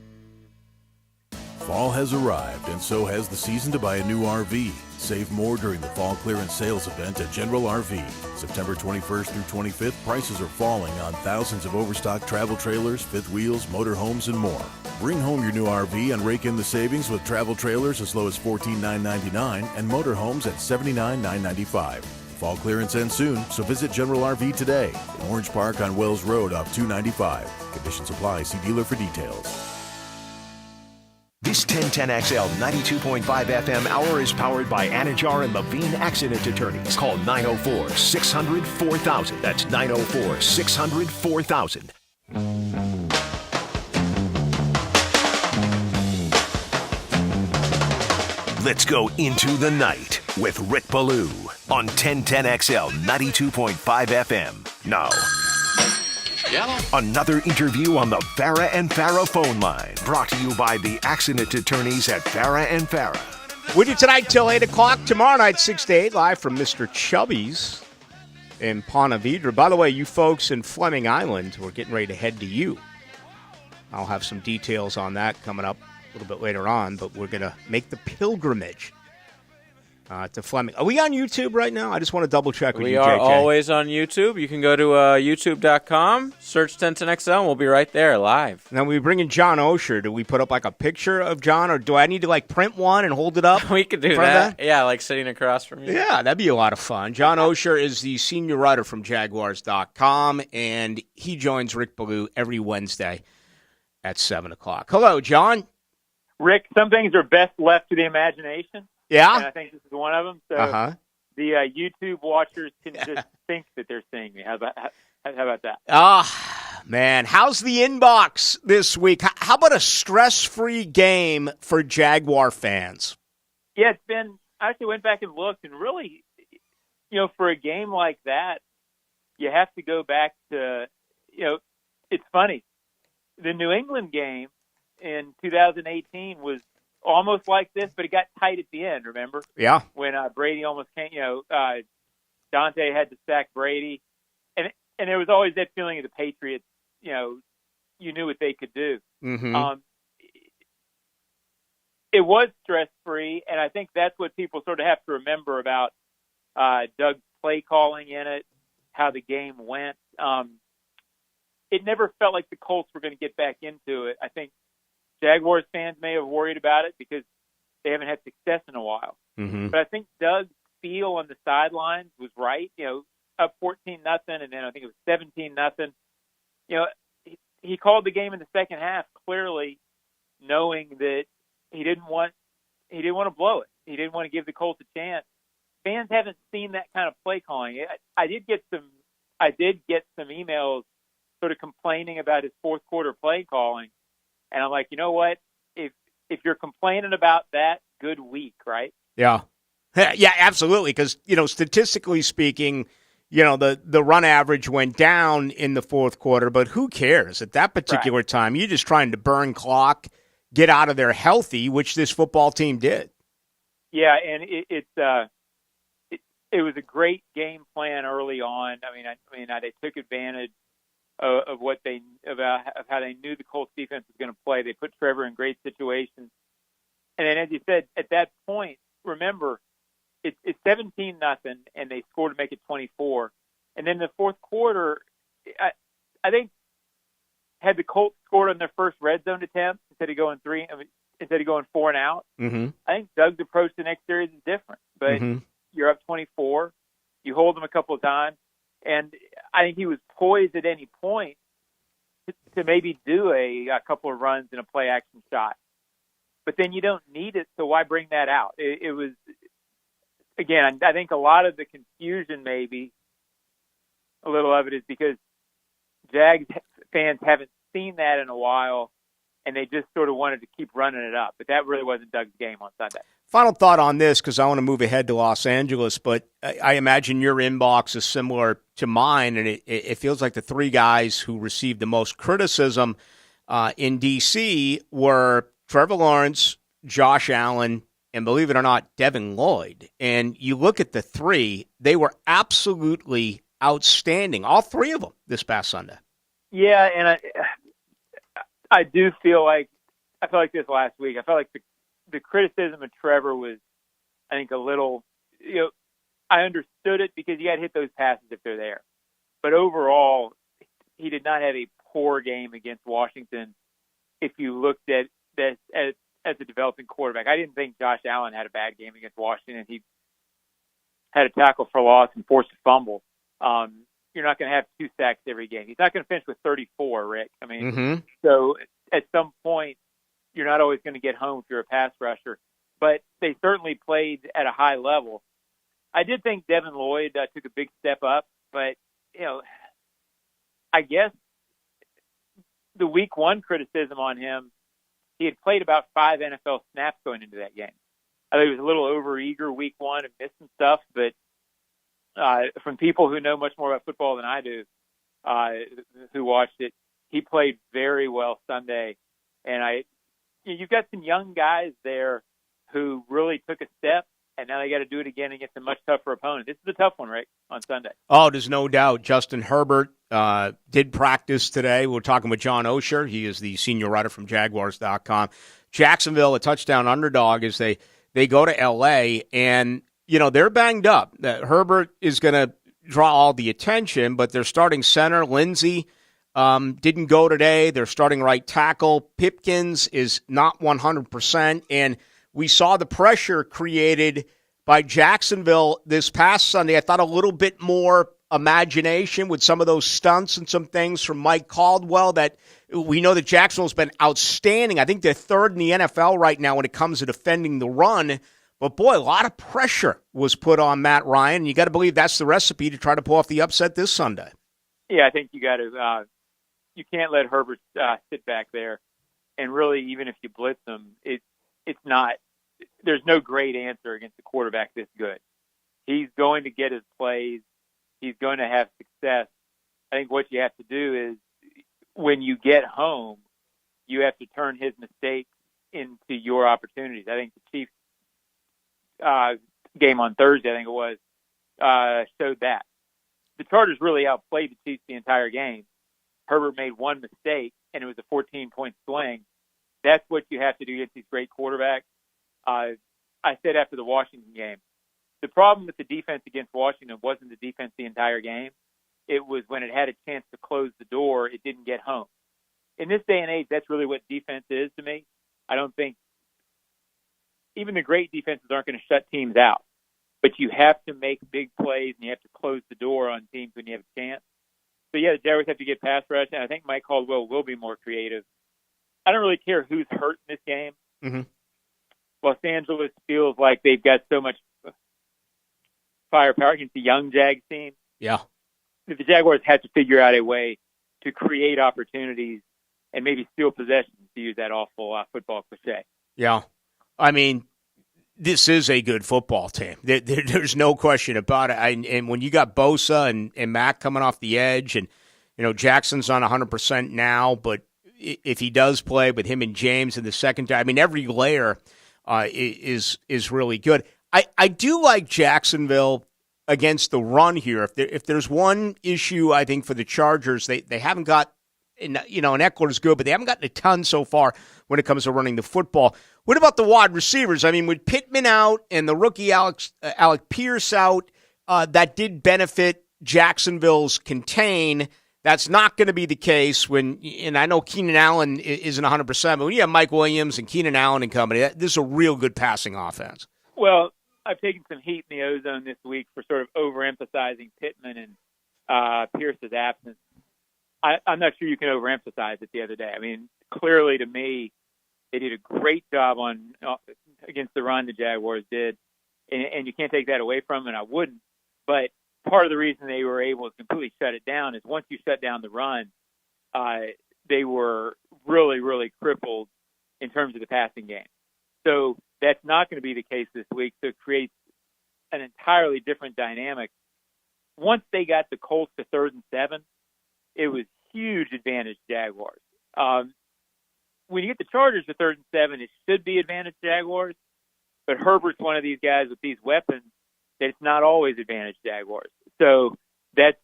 Fall has arrived, and so has the season to buy a new RV. Save more during the fall clearance sales event at General RV. September 21st through 25th, prices are falling on thousands of overstock travel trailers, fifth wheels, motorhomes, and more. Bring home your new RV and rake in the savings with travel trailers as low as $14,999 and motorhomes at $79,995. Fall clearance ends soon, so visit General RV today in Orange Park on Wells Road off 295. Conditions apply. See dealer for details. This 1010XL 92.5 FM hour is powered by Anajar and Levine Accident Attorneys. Call 904-600-4000. That's 904-600-4000. Let's go into the night with Rick Ballou on 1010XL 92.5 FM. Now, another interview on the Farah and Farah phone line, brought to you by the accident attorneys at Farah and Farah. With you tonight till 8 o'clock. Tomorrow night, 6 to 8, live from Mr. Chubby's in Ponte Vedra. By the way, you folks in Fleming Island, we're getting ready to head to you. I'll have some details on that coming up a little bit later on, but we're going to make the pilgrimage to Fleming. Are we on YouTube right now? I just want to double check with you, JJ. We are always on YouTube. You can go to youtube.com, search 1010XL, and we'll be right there live. Now, we bring in John Osher. Do we put up like a picture of John, or do I need to like print one and hold it up? We could do that. Yeah, like sitting across from you. Yeah, that'd be a lot of fun. John Osher is the senior writer from Jaguars.com, and he joins Rick Ballou every Wednesday at 7 o'clock. Hello, John. Rick, some things are best left to the imagination. Yeah? And I think this is one of them. So the YouTube watchers can just think that they're seeing me. How about that? Man, how's the inbox this week? How about a stress-free game for Jaguar fans? Yeah, it's been – I actually went back and looked, and really, for a game like that, you have to go back to it's funny. The New England game in 2018 was almost like this, but it got tight at the end, remember? Yeah. When Brady almost came, Dante had to sack Brady. And there was always that feeling of the Patriots, you knew what they could do. Mm-hmm. It was stress-free, and I think that's what people sort of have to remember about Doug's play calling in it, how the game went. It never felt like the Colts were going to get back into it. I think Jaguars fans may have worried about it because they haven't had success in a while. Mm-hmm. But I think Doug's feel on the sidelines was right. Up 14-0, and then I think it was 17-0. he called the game in the second half, clearly knowing that he didn't want to blow it. He didn't want to give the Colts a chance. Fans haven't seen that kind of play calling. I did get some emails sort of complaining about his fourth quarter play calling, and I'm like, you know what? If you're complaining about that, good week, right? Yeah. Yeah, absolutely. Because, statistically speaking, the run average went down in the fourth quarter, but who cares? At that particular time, you're just trying to burn clock, get out of there healthy, which this football team did. Yeah, and it was a great game plan early on. I mean, they took advantage of how they knew the Colts defense was going to play. They put Trevor in great situations, and then, as you said, at that point, remember, it's 17-0, and they scored to make it 24. And then the fourth quarter, I think, had the Colts scored on their first red zone attempt instead of going 4 and out, Mm-hmm. I think Doug's approach the next series is different. But you're up 24, you hold them a couple of times, and I think he was poised at any point to maybe do a couple of runs in a play action shot. But then you don't need it, so why bring that out? It was, again, I think a lot of the confusion, maybe a little of it, is because Jags fans haven't seen that in a while, and they just sort of wanted to keep running it up. But that really wasn't Doug's game on Sunday. Final thought on this, because I want to move ahead to Los Angeles, but I imagine your inbox is similar to mine, and it feels like the three guys who received the most criticism in D.C. were Trevor Lawrence, Josh Allen, and believe it or not, Devin Lloyd. And you look at the three, they were absolutely outstanding, all three of them this past Sunday. Yeah, and I do feel like this last week. I felt like the criticism of Trevor was, I think, a little, I understood it because you got to hit those passes if they're there. But overall, he did not have a poor game against Washington if you looked at this as a developing quarterback. I didn't think Josh Allen had a bad game against Washington. He had a tackle for loss and forced a fumble. You're not going to have 2 sacks every game. He's not going to finish with 34, Rick. I mean, So at some point, you're not always going to get home if you're a pass rusher. But they certainly played at a high level. I did think Devin Lloyd took a big step up, but, I guess the week one criticism on him, he had played about 5 NFL snaps going into that game. I think he was a little overeager week one and missed some stuff, but from people who know much more about football than I do, who watched it, he played very well Sunday. And you've got some young guys there who really took a step, and now they got to do it again against a much tougher opponent. This is a tough one, Rick, on Sunday. Oh, there's no doubt. Justin Herbert did practice today. We're talking with John Osher. He is the senior writer from Jaguars.com. Jacksonville, a touchdown underdog, as they go to L.A., and, they're banged up. Herbert is going to draw all the attention, but their starting center, Lindsey, didn't go today. Their starting right tackle, Pipkins, is not 100%, and we saw the pressure created by Jacksonville this past Sunday. I thought a little bit more imagination with some of those stunts and some things from Mike Caldwell that we know that Jacksonville's been outstanding. I think they're third in the NFL right now when it comes to defending the run. But, boy, a lot of pressure was put on Matt Ryan, and you got to believe that's the recipe to try to pull off the upset this Sunday. Yeah, I think you got to you can't let Herbert sit back there. And really, even if you blitz him, it's not – there's no great answer against a quarterback this good. He's going to get his plays. He's going to have success. I think what you have to do is when you get home, you have to turn his mistakes into your opportunities. I think the Chiefs game on Thursday, I think it was, showed that. The Chargers really outplayed the Chiefs the entire game. Herbert made one mistake, and it was a 14-point swing. That's what you have to do against these great quarterbacks. I said after the Washington game, the problem with the defense against Washington wasn't the defense the entire game. It was when it had a chance to close the door, it didn't get home. In this day and age, that's really what defense is to me. I don't think even the great defenses aren't going to shut teams out, but you have to make big plays and you have to close the door on teams when you have a chance. So, yeah, the Jaguars have to get pass rush, and I think Mike Caldwell will be more creative. I don't really care who's hurt in this game. Mm-hmm. Los Angeles feels like they've got so much firepower against the young Jags team. Yeah. The Jaguars had to figure out a way to create opportunities and maybe steal possessions, to use that awful football cliche. Yeah. I mean, this is a good football team. There's no question about it. And when you got Bosa and Mack coming off the edge, and Jackson's on 100% now, but if he does play with him and James in the secondary, I mean, every layer is really good. I do like Jacksonville against the run here. If there's one issue, I think, for the Chargers, they haven't got, and Eckler's good, but they haven't gotten a ton so far when it comes to running the football. What about the wide receivers? I mean, with Pittman out and the rookie Alec Pierce out, that did benefit Jacksonville's contain. That's not going to be the case and I know Keenan Allen isn't 100%, but when you have Mike Williams and Keenan Allen and company, this is a real good passing offense. Well, I've taken some heat in the ozone this week for sort of overemphasizing Pittman and Pierce's absence. I'm not sure you can overemphasize it the other day. I mean, clearly to me, they did a great job against the run, the Jaguars did, and you can't take that away from them, and I wouldn't. But part of the reason they were able to completely shut it down is once you shut down the run, they were really, really crippled in terms of the passing game. So that's not going to be the case this week. So it creates an entirely different dynamic. Once they got the Colts to 3rd and 7, it was huge advantage Jaguars. When you get the Chargers to 3rd and 7, it should be advantage Jaguars. But Herbert's one of these guys with these weapons that it's not always advantage Jaguars. So that's,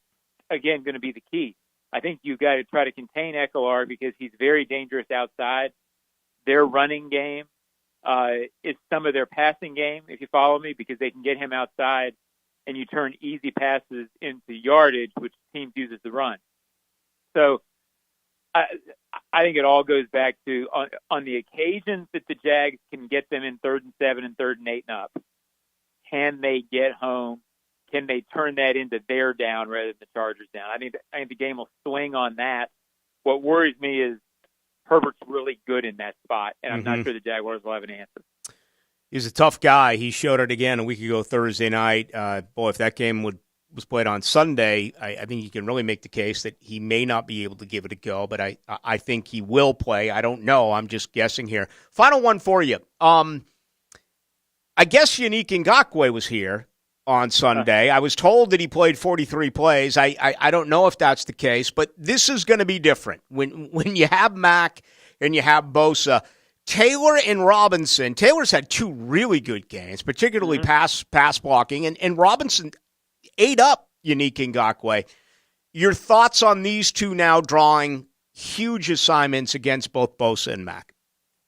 again, going to be the key. I think you've got to try to contain Eckler because he's very dangerous outside. Their running game is some of their passing game, if you follow me, because they can get him outside and you turn easy passes into yardage, which teams use as the run. So I think it all goes back to on the occasions that the Jags can get them in 3rd and 7 and 3rd and 8 and up, can they get home? Can they turn that into their down rather than the Chargers down? I think the game will swing on that. What worries me is Herbert's really good in that spot, and I'm not sure the Jaguars will have an answer. He's a tough guy. He showed it again a week ago Thursday night. Boy, if that game was played on Sunday, I think you can really make the case that he may not be able to give it a go, but I think he will play. I don't know. I'm just guessing here. Final one for you. I guess Yannick Ngakoue was here on Sunday. I was told that he played 43 plays. I don't know if that's the case, but this is going to be different. When you have Mack and you have Bosa, Taylor and Robinson, Taylor's had 2 really good games, particularly pass blocking, and Robinson ate up Yannick Ngakoue. Your thoughts on these two now drawing huge assignments against both Bosa and Mack?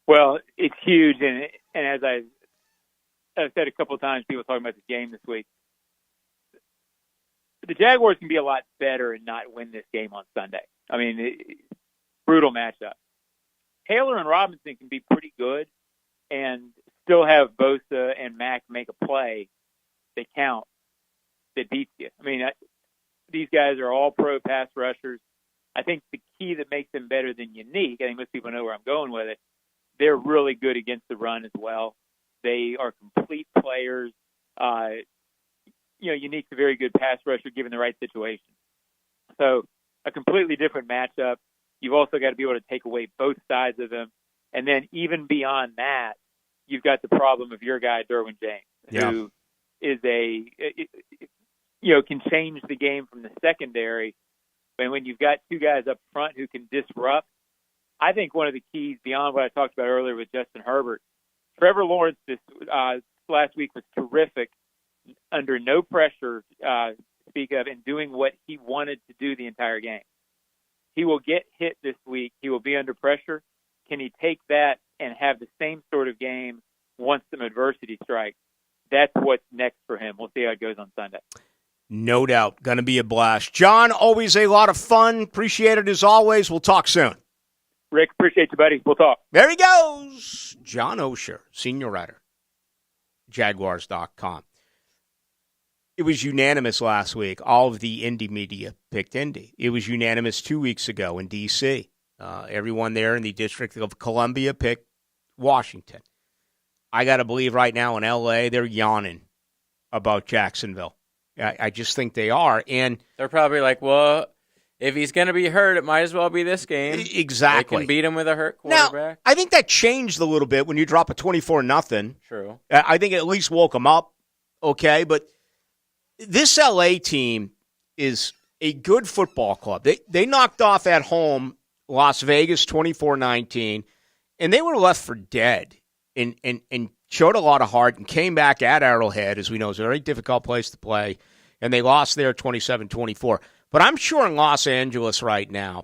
Well, it's huge, and as I've said a couple of times, people talking about the game this week, the Jaguars can be a lot better and not win this game on Sunday. I mean, brutal matchup. Taylor and Robinson can be pretty good and still have Bosa and Mack make a play that counts, that beats you. I mean, these guys are all pro pass rushers. I think the key that makes them better than Yannick, I think most people know where I'm going with it, they're really good against the run as well. They are complete players. Yannick's a very good pass rusher given the right situation. So a completely different matchup. You've also got to be able to take away both sides of them. And then even beyond that, you've got the problem of your guy, Derwin James, who is can change the game from the secondary. And when you've got 2 guys up front who can disrupt, I think one of the keys beyond what I talked about earlier with Justin Herbert, Trevor Lawrence this last week was terrific under no pressure to speak of and doing what he wanted to do the entire game. He will get hit this week. He will be under pressure. Can he take that and have the same sort of game once some adversity strikes? That's what's next for him. We'll see how it goes on Sunday. No doubt. Going to be a blast. John, always a lot of fun. Appreciate it as always. We'll talk soon. Rick, appreciate you, buddy. We'll talk. There he goes. John Osher, senior writer, Jaguars.com. It was unanimous last week. All of the Indy media picked Indy. It was unanimous 2 weeks ago in D.C. Everyone there in the District of Columbia picked Washington. I got to believe right now in L.A. they're yawning about Jacksonville. I just think they are. And they're probably like, well, if he's going to be hurt, it might as well be this game. Exactly. They can beat him with a hurt quarterback. Now, I think that changed a little bit when you drop a 24-0. True. I think it at least woke them up, okay? But this L.A. team is a good football club. They knocked off at home Las Vegas 24-19, and they were left for dead and showed a lot of heart and came back at Arrowhead, as we know, is a very difficult place to play, and they lost there 27-24. But I'm sure in Los Angeles right now,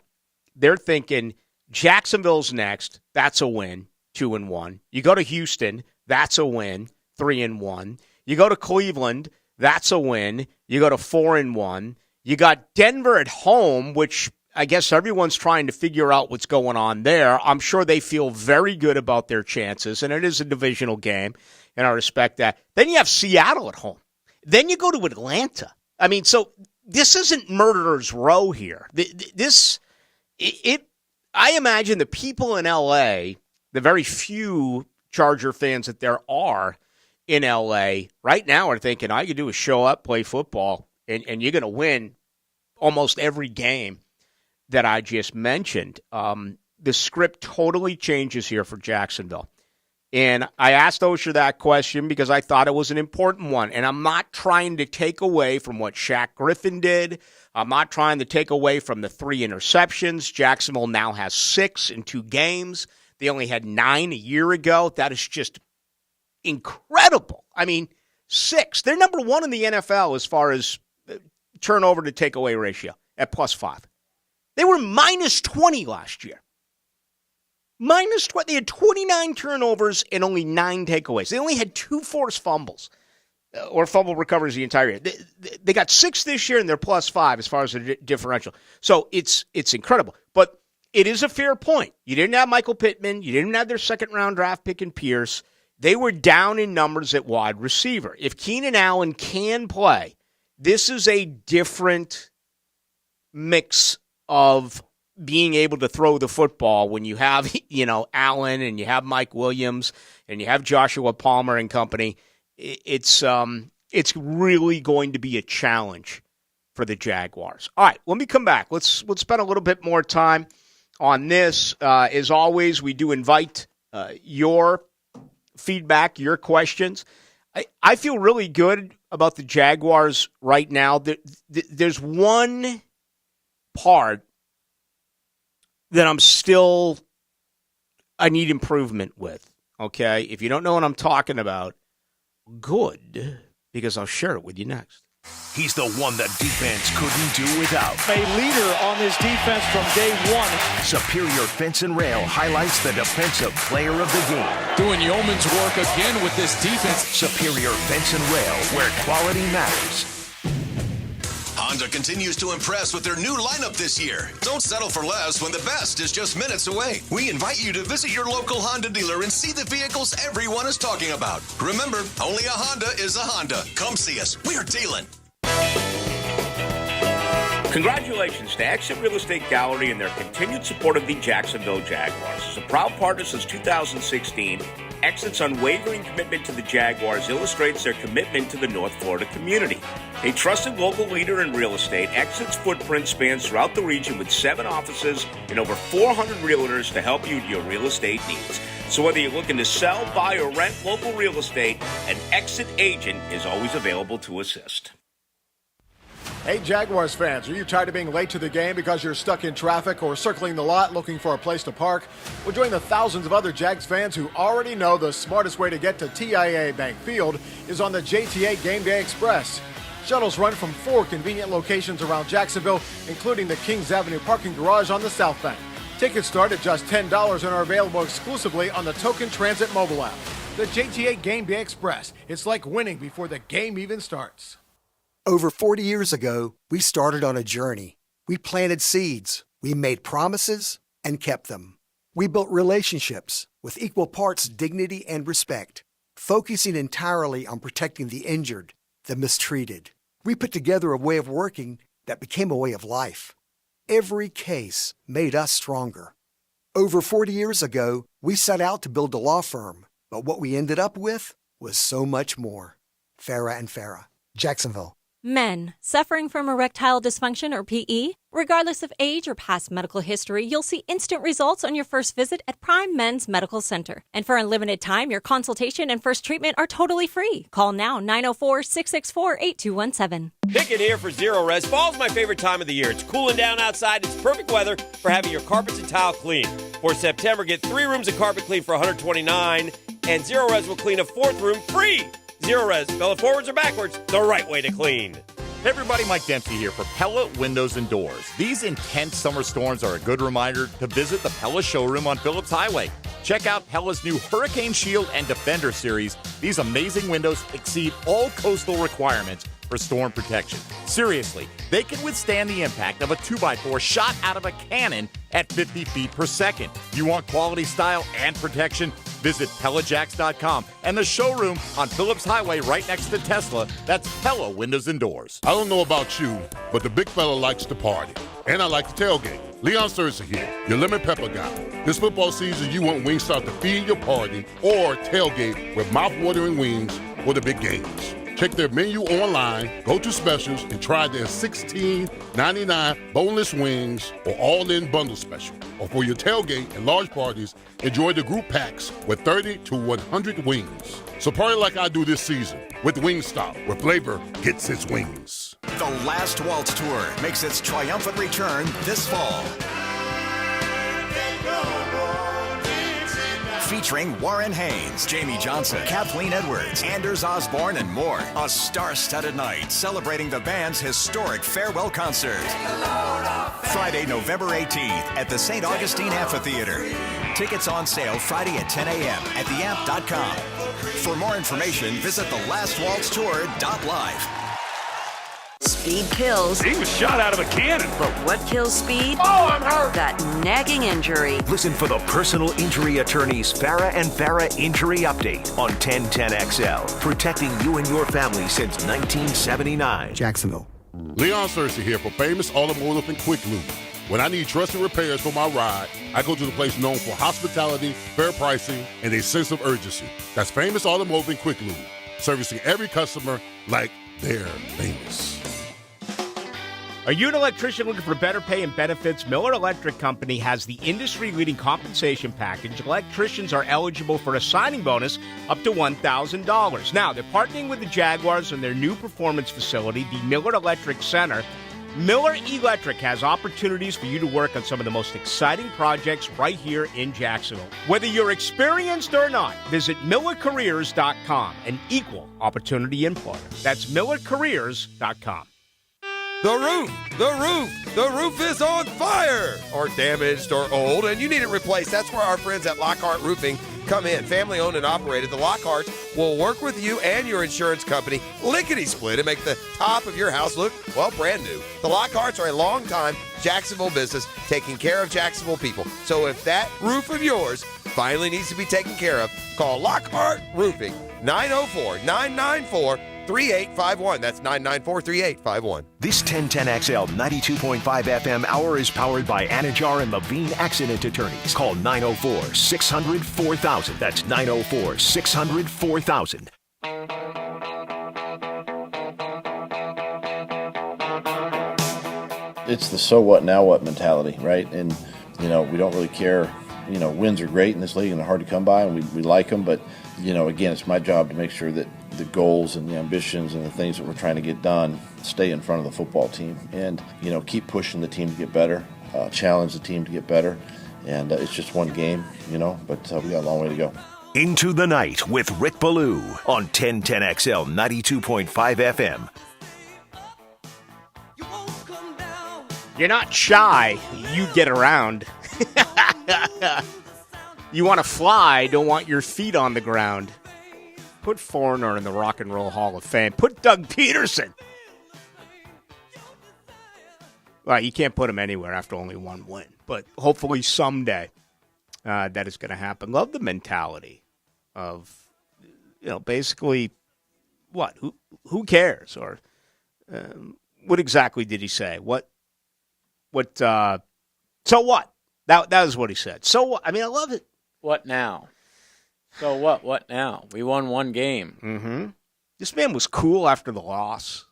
they're thinking Jacksonville's next. That's a win, 2-1. You go to Houston, that's a win, 3-1. You go to Cleveland, that's a win. You go to 4-1. You got Denver at home, which I guess everyone's trying to figure out what's going on there. I'm sure they feel very good about their chances, and it is a divisional game, and I respect that. Then you have Seattle at home. Then you go to Atlanta. I mean, so this isn't murderer's row here. I imagine the people in L.A., the very few Charger fans that there are in L.A. right now are thinking, all you can do is show up, play football, and you're going to win almost every game that I just mentioned. The script totally changes here for Jacksonville. And I asked Osher that question because I thought it was an important one. And I'm not trying to take away from what Shaq Griffin did. I'm not trying to take away from the 3 interceptions. Jacksonville now has 6 in 2 games. They only had 9 a year ago. That is just incredible. I mean, 6. They're number 1 in the NFL as far as turnover to takeaway ratio at +5. They were -20 last year. -20. They had 29 turnovers and only 9 takeaways. They only had 2 forced fumbles or fumble recoveries the entire year. They got 6 this year, and they're +5 as far as the differential. So it's incredible. But it is a fair point. You didn't have Michael Pittman. You didn't have their second-round draft pick in Pierce. They were down in numbers at wide receiver. If Keenan Allen can play, this is a different mix of being able to throw the football when you have, Allen and you have Mike Williams and you have Joshua Palmer and company. It's really going to be a challenge for the Jaguars. All right, when we come back, let's spend a little bit more time on this. As always, we do invite your feedback, your questions. I feel really good about the Jaguars right now. There's one part that I need improvement with, okay? If you don't know what I'm talking about, good, because I'll share it with you next. He's the one that defense couldn't do without. A leader on this defense from day one. Superior Fence and Rail highlights the defensive player of the game. Doing yeoman's work again with this defense. Superior Fence and Rail, where quality matters. Honda continues to impress with their new lineup this year. Don't settle for less when the best is just minutes away. We invite you to visit your local Honda dealer and see the vehicles everyone is talking about. Remember, only a Honda is a Honda. Come see us. We're dealing. Congratulations to Exit Real Estate Gallery and their continued support of the Jacksonville Jaguars. As a proud partner since 2016, Exit's unwavering commitment to the Jaguars illustrates their commitment to the North Florida community. A trusted local leader in real estate, Exit's footprint spans throughout the region with 7 offices and over 400 realtors to help you with your real estate needs. So whether you're looking to sell, buy, or rent local real estate, an Exit agent is always available to assist. Hey, Jaguars fans, are you tired of being late to the game because you're stuck in traffic or circling the lot looking for a place to park? Well, join the thousands of other Jags fans who already know the smartest way to get to TIAA Bank Field is on the JTA Game Day Express. Shuttles run from 4 convenient locations around Jacksonville, including the Kings Avenue parking garage on the South Bank. Tickets start at just $10 and are available exclusively on the Token Transit mobile app. The JTA Game Day Express. It's like winning before the game even starts. Over 40 years ago, we started on a journey. We planted seeds, we made promises, and kept them. We built relationships with equal parts dignity and respect, focusing entirely on protecting the injured, the mistreated. We put together a way of working that became a way of life. Every case made us stronger. Over 40 years ago, we set out to build a law firm, but what we ended up with was so much more. Farah and Farah, Jacksonville. Men suffering from erectile dysfunction or PE, regardless of age or past medical history, you'll see instant results on your first visit at Prime Men's Medical Center. And for a limited time, your consultation and first treatment are totally free. Call now 904-664-8217. Pick it here for Zero Res. Fall's my favorite time of the year. It's cooling down outside. It's perfect weather for having your carpets and tile clean. For September, get 3 rooms of carpet clean for $129, and Zero Res will clean a 4th room free. Zero Res, spell it forwards or backwards, the right way to clean. Hey everybody, Mike Dempsey here for Pella Windows and Doors. These intense summer storms are a good reminder to visit the Pella showroom on Phillips Highway. Check out Pella's new Hurricane Shield and Defender series. These amazing windows exceed all coastal requirements for storm protection. Seriously, they can withstand the impact of a 2x4 shot out of a cannon at 50 feet per second. You want quality, style, and protection? Visit PellaJacks.com and the showroom on Phillips Highway right next to Tesla. That's Pella Windows and Doors. I don't know about you, but the big fella likes to party. And I like to tailgate. Leon Searcy here, your lemon pepper guy. This football season, you want Wingstop to feed your party or tailgate with mouth-watering wings for the big games. Check their menu online, go to specials, and try their $16.99 boneless wings or all-in bundle special. Or for your tailgate and large parties, enjoy the group packs with 30 to 100 wings. So party like I do this season with Wingstop, where flavor gets its wings. The Last Waltz Tour makes its triumphant return this fall. Featuring Warren Haynes, Jamie Johnson, Kathleen Edwards, Anders Osborne, and more. A star-studded night celebrating the band's historic farewell concert. Friday, November 18th at the St. Augustine Amphitheater. Tickets on sale Friday at 10 a.m. at theamp.com. For more information, visit thelastwaltztour.live. Speed kills. He was shot out of a cannon. But what kills speed? Oh, I'm hurt! That nagging injury. Listen for the personal injury attorney's Farah and Farah Injury Update on 1010XL. Protecting you and your family since 1979. Jacksonville. Leon Searcy here for Famous Automotive and Quick Lube. When I need trusted repairs for my ride, I go to the place known for hospitality, fair pricing, and a sense of urgency. That's Famous Automotive and Quick Lube. Servicing every customer like they're famous. Are you an electrician looking for better pay and benefits? Miller Electric Company has the industry-leading compensation package. Electricians are eligible for a signing bonus up to $1,000. Now, they're partnering with the Jaguars on their new performance facility, the Miller Electric Center. Miller Electric has opportunities for you to work on some of the most exciting projects right here in Jacksonville. Whether you're experienced or not, visit MillerCareers.com, an equal opportunity employer. That's MillerCareers.com. The roof is on fire, or damaged, or old, and you need it replaced. That's where our friends at Lockhart Roofing come in. Family owned and operated. The Lockharts will work with you and your insurance company lickety-split and make the top of your house look, well, brand new. The Lockharts are a long-time Jacksonville business taking care of Jacksonville people. So if that roof of yours finally needs to be taken care of, call Lockhart Roofing, 904-994-3851. That's 994-3851. This 1010XL 92.5 FM hour is powered by Anajar and Levine Accident Attorneys. Call 904-600-4000. That's 904-600-4000. It's the so what, now what mentality, right? And, we don't really care. Wins are great in this league and they're hard to come by, and we like them. But, again, it's my job to make sure that the goals and the ambitions and the things that we're trying to get done stay in front of the football team, and keep pushing the team to get better, challenge the team to get better. And it's just one game, but we got a long way to go. Into the Night with Rick Ballou on 1010XL 92.5 FM. You're not shy, you get around. You want to fly, don't want your feet on the ground. Put Foreigner in the Rock and Roll Hall of Fame. Put Doug Peterson. Well, you can't put him anywhere after only one win. But hopefully someday that is going to happen. Love the mentality of, basically, what? Who cares? Or What exactly did he say? So what? That was what he said. So what? I mean, I love it. What now? So what? What now? We won one game. Mm-hmm. This man was cool after the loss.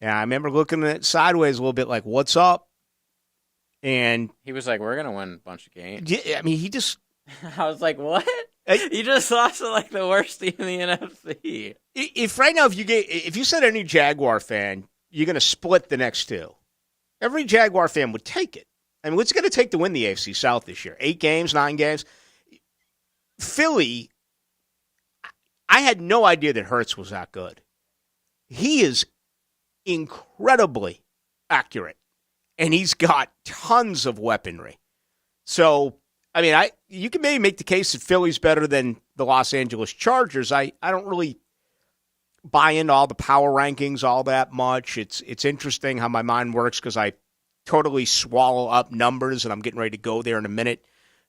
Yeah, I remember looking at it sideways a little bit like, what's up? And he was like, we're going to win a bunch of games. Yeah, I mean, he just... I was like, what? You just lost to like the worst team in the NFC. If right now, if you said any Jaguar fan, you're going to split the next two, every Jaguar fan would take it. I mean, what's it going to take to win the AFC South this year? 8 games, 9 games? Philly, I had no idea that Hurts was that good. He is incredibly accurate, and he's got tons of weaponry. So, I mean, you can maybe make the case that Philly's better than the Los Angeles Chargers. I don't really buy into all the power rankings all that much. It's interesting how my mind works because I totally swallow up numbers, and I'm getting ready to go there in a minute,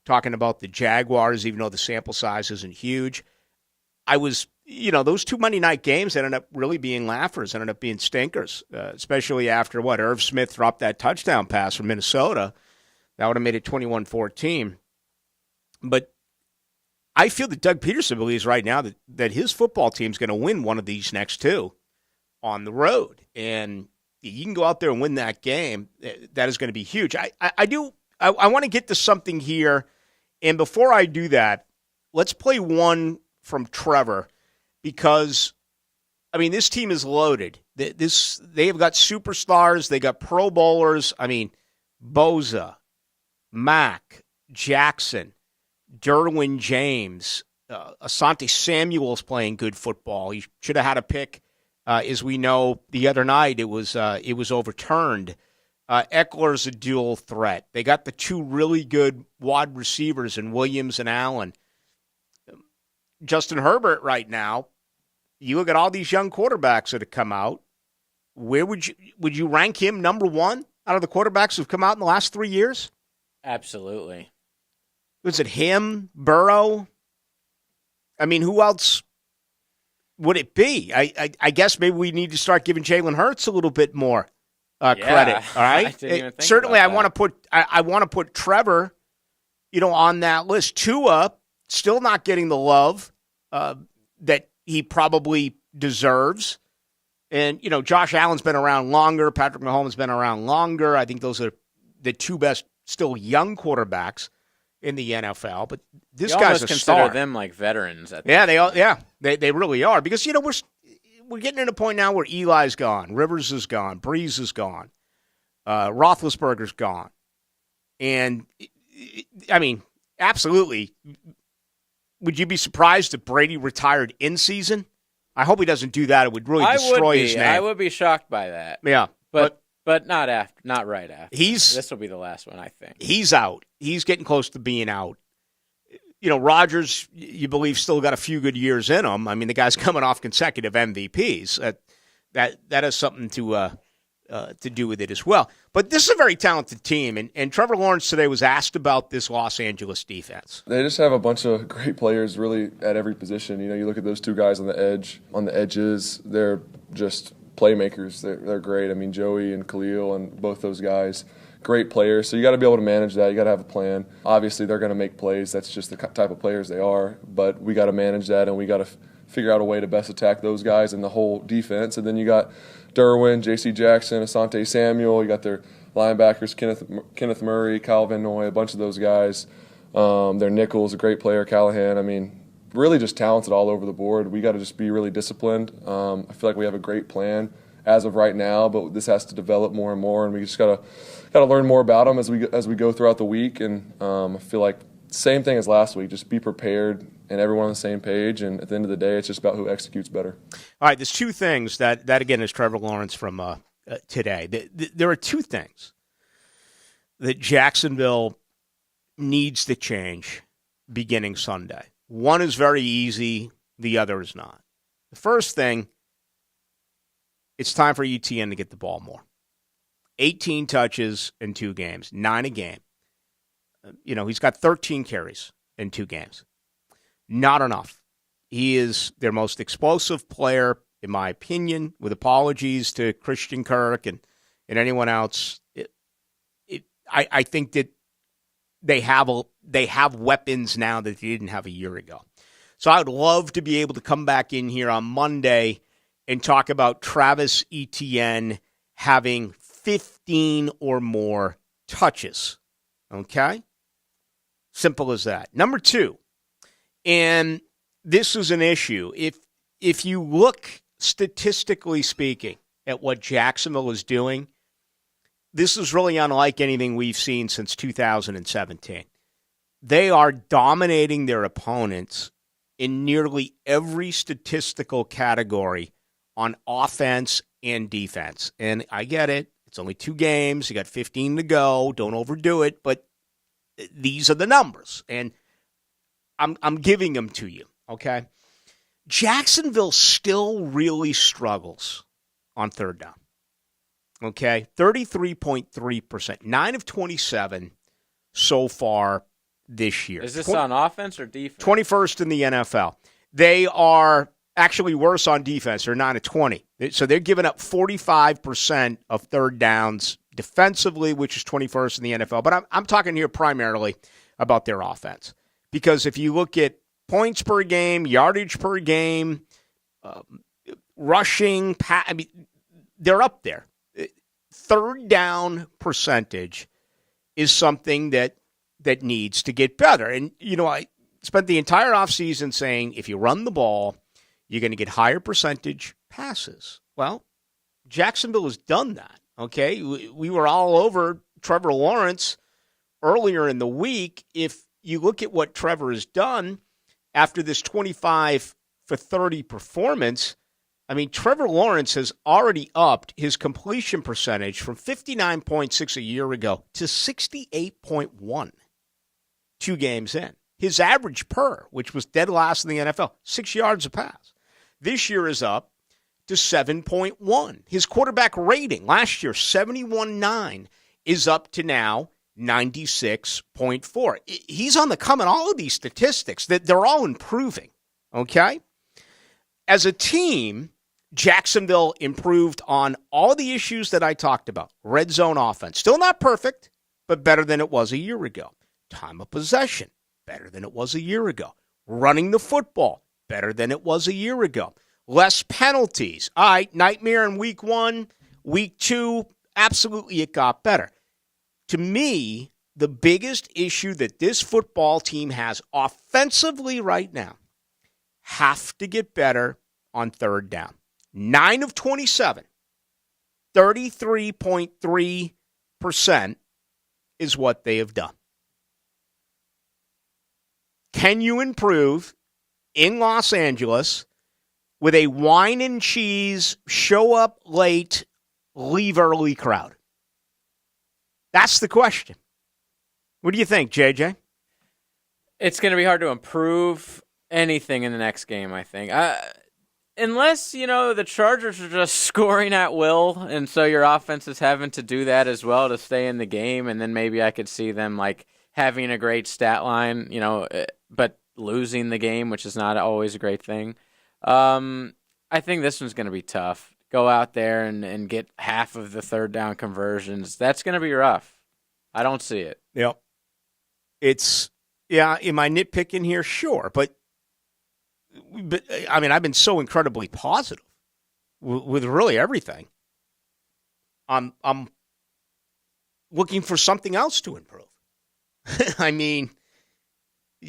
talking about the Jaguars, even though the sample size isn't huge. I was, those 2 Monday night games ended up really being laughers, ended up being stinkers, especially after Irv Smith dropped that touchdown pass from Minnesota. That would have made it 21-14. But I feel that Doug Peterson believes right now that his football team's going to win one of these next two on the road. And you can go out there and win that game. That is going to be huge. I want to get to something here. And before I do that, let's play one from Trevor because, I mean, this team is loaded. They have got superstars. They got Pro Bowlers. I mean, Bosa, Mack, Jackson, Derwin James, Asante Samuel's playing good football. He should have had a pick. As we know, the other night it was overturned. Eckler's a dual threat. They got the 2 really good wide receivers in Williams and Allen. Justin Herbert right now, you look at all these young quarterbacks that have come out. Where would you rank him number 1 out of the quarterbacks who've come out in the last 3 years? Absolutely. Was it him, Burrow? I mean, who else would it be? I guess maybe we need to start giving Jalen Hurts a little bit more credit. All right. I didn't even think certainly, about I want to put Trevor, on that list. Tua still not getting the love that he probably deserves, and Josh Allen's been around longer. Patrick Mahomes has been around longer. I think those are the 2 best still young quarterbacks in the NFL, but this guy's a star. Consider them like veterans. They really are because we're getting to the point now where Eli's gone, Rivers is gone, Breeze is gone, Roethlisberger's gone, and I mean, absolutely. Would you be surprised if Brady retired in season? I hope he doesn't do that. It would really destroy his name. I would be shocked by that. Yeah, but not after, not right after. This will be the last one, I think. He's out. He's getting close to being out. Rodgers, you believe, still got a few good years in him. I mean, the guy's coming off consecutive MVPs. That has something to do with it as well. But this is a very talented team, and Trevor Lawrence today was asked about this Los Angeles defense. They just have a bunch of great players really at every position. You look at those 2 guys on the edges, they're just playmakers. They're great. I mean, Joey and Khalil and both those guys, great players. So you got to be able to manage that. You got to have a plan. Obviously, they're going to make plays. That's just the type of players they are. But we got to manage that, and we got to figure out a way to best attack those guys and the whole defense. And then you got Derwin, J.C. Jackson, Asante Samuel. You got their linebackers, Kenneth Murray, Kyle Van Noy, a bunch of those guys. Their nickel's a great player, Callahan. I mean, really just talented all over the board. We got to just be really disciplined. I feel like we have a great plan as of right now, but this has to develop more and more, and we just got to learn more about them as we go throughout the week. And I feel like same thing as last week, just be prepared and everyone on the same page. And at the end of the day, it's just about who executes better. All right, there's 2 things that again is Trevor Lawrence from today. There are 2 things that Jacksonville needs to change beginning Sunday. One is very easy, the other is not. The first thing, it's time for ETN to get the ball more. 18 touches in 2 games, 9 a game. He's got 13 carries in 2 games. Not enough. He is their most explosive player in my opinion, with apologies to Christian Kirk and anyone else. I think that they have weapons now that they didn't have a year ago. So I would love to be able to come back in here on Monday and talk about Travis Etienne having 15 or more touches. Okay? Simple as that. Number 2, and this is an issue. If you look statistically speaking at what Jacksonville is doing, this is really unlike anything we've seen since 2017. They are dominating their opponents in nearly every statistical category on offense and defense. And I get it. It's only 2 games. You got 15 to go. Don't overdo it. But these are the numbers. And I'm giving them to you, okay? Jacksonville still really struggles on third down. Okay, 33.3%, 9 of 27 so far this year. Is this on offense or defense? 21st in the NFL. They are actually worse on defense. They're 9 of 20. So they're giving up 45% of third downs defensively, which is 21st in the NFL. But I'm talking here primarily about their offense. Because if you look at points per game, yardage per game, rushing, they're up there. Third down percentage is something that needs to get better. And, I spent the entire offseason saying if you run the ball, you're going to get higher percentage passes. Well, Jacksonville has done that, okay? We were all over Trevor Lawrence earlier in the week. If you look at what Trevor has done after this 25 for 30 performance, Trevor Lawrence has already upped his completion percentage from 59.6 a year ago to 68.1 2 games in. His average per, which was dead last in the NFL, 6 yards a pass, this year is up to 7.1. His quarterback rating last year, 71.9, is up to now 96.4. He's on the come in all of these statistics. That they're all improving, okay? As a team, Jacksonville improved on all the issues that I talked about. Red zone offense, still not perfect, but better than it was a year ago. Time of possession, better than it was a year ago. Running the football, better than it was a year ago. Less penalties. All right, nightmare in week 1, week 2, absolutely it got better. To me, the biggest issue that this football team has offensively right now have to get better on third down. 9 of 27, 33.3% is what they have done. Can you improve in Los Angeles with a wine and cheese, show up late, leave early crowd? That's the question. What do you think, JJ? It's going to be hard to improve anything in the next game, I think. Unless, the Chargers are just scoring at will, and so your offense is having to do that as well to stay in the game, and then maybe I could see them, having a great stat line, but losing the game, which is not always a great thing. I think this one's going to be tough. Go out there and get half of the third down conversions. That's going to be rough. I don't see it. Yep. Am I nitpicking here? Sure, but I've been so incredibly positive with really everything. I'm looking for something else to improve.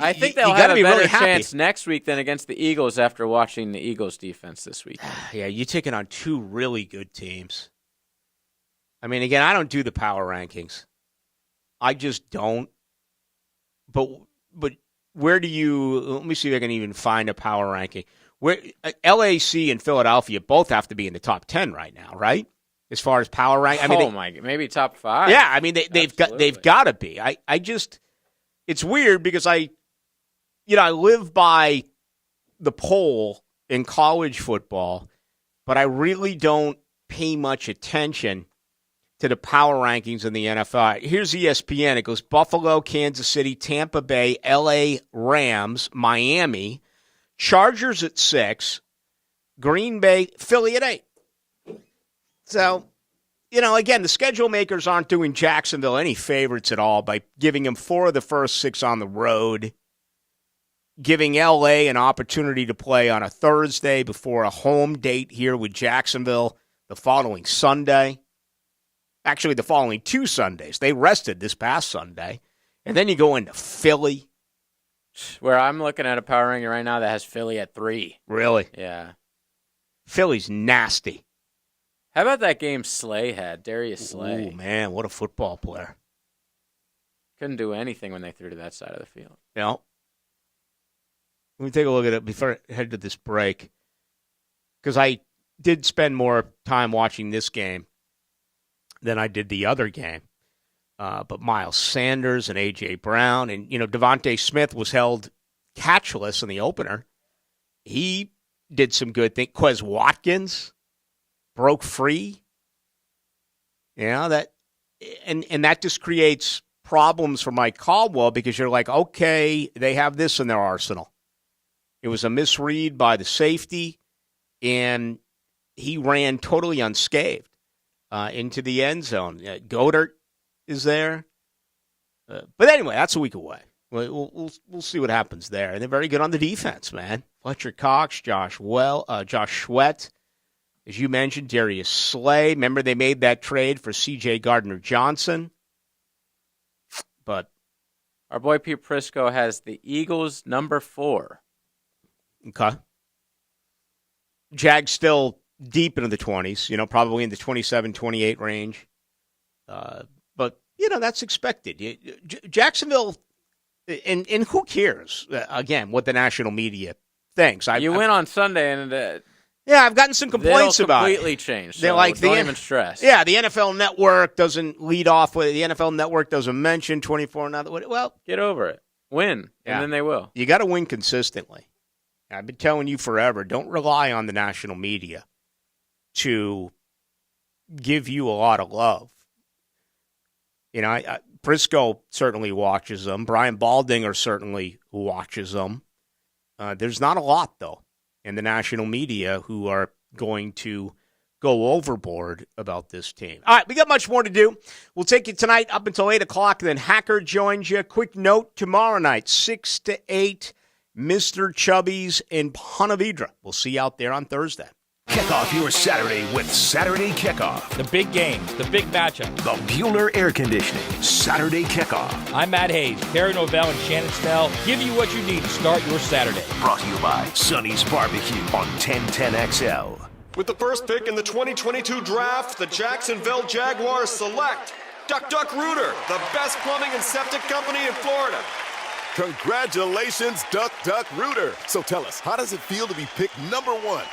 I think they'll have a better chance next week than against the Eagles after watching the Eagles defense this week. Yeah, you're taking on 2 really good teams. Again, I don't do the power rankings. I just don't. But where do you – let me see if I can even find a power ranking. Where LAC and Philadelphia both have to be in the top 10 right now, right? As far as power rank. Maybe top 5. Yeah, they've got to be. I just – it's weird because I live by the poll in college football, but I really don't pay much attention to the power rankings in the NFL. Here's ESPN. It goes Buffalo, Kansas City, Tampa Bay, LA Rams, Miami, Chargers at 6, Green Bay, Philly at 8. So, again, the schedule makers aren't doing Jacksonville any favorites at all by giving them 4 of the first 6 on the road, giving L.A. an opportunity to play on a Thursday before a home date here with Jacksonville the following Sunday. Actually, the following 2 Sundays. They rested this past Sunday. And then you go into Philly. Where I'm looking at a power ranking right now that has Philly at 3. Really? Yeah. Philly's nasty. How about that game Slay had? Darius Slay. Oh, man, what a football player. Couldn't do anything when they threw to that side of the field. Let me take a look at it before I head to this break. Because I did spend more time watching this game than I did the other game. But Miles Sanders and A.J. Brown and, Devontae Smith was held catchless in the opener. He did some good things. Quez Watkins broke free. That just creates problems for Mike Caldwell because you're like, okay, they have this in their arsenal. It was a misread by the safety, and he ran totally unscathed into the end zone. Goddard is there. But anyway, that's a week away. We'll see what happens there. And they're very good on the defense, man. Fletcher Cox, Josh Sweat. As you mentioned, Darius Slay. Remember they made that trade for C.J. Gardner-Johnson. But our boy Pete Prisco has the Eagles number 4. Okay. Jags still deep into the 20s, probably in the 27-28 range. But, that's expected. Jacksonville, and who cares, again, what the national media thinks. You went on Sunday, and I've gotten some complaints about it. Completely changed. They're so like, don't even stress. Yeah, the NFL Network doesn't lead off with, the NFL Network doesn't mention 24 and other. Well, get over it. Win, and then they will. You got to win consistently. I've been telling you forever, don't rely on the national media to give you a lot of love. Briscoe certainly watches them. Brian Baldinger certainly watches them. There's not a lot, though, in the national media who are going to go overboard about this team. All right, we got much more to do. We'll take you tonight up until 8 o'clock, then Hacker joins you. Quick note, tomorrow night, 6 to 8, Mr. Chubby's in Ponte Vedra. We'll see you out there on Thursday. Kick off your Saturday with Saturday Kickoff. The big games, the big matchup. The Bueller Air Conditioning Saturday Kickoff. I'm Matt Hayes. Terry Novell and Shannon Snell give you what you need to start your Saturday. Brought to you by Sonny's Barbecue on 1010XL. With the first pick in the 2022 draft, the Jacksonville Jaguars select Duck Duck Rooter, the best plumbing and septic company in Florida. Congratulations, Duck Duck Rooter. So tell us, how does it feel to be picked number 1?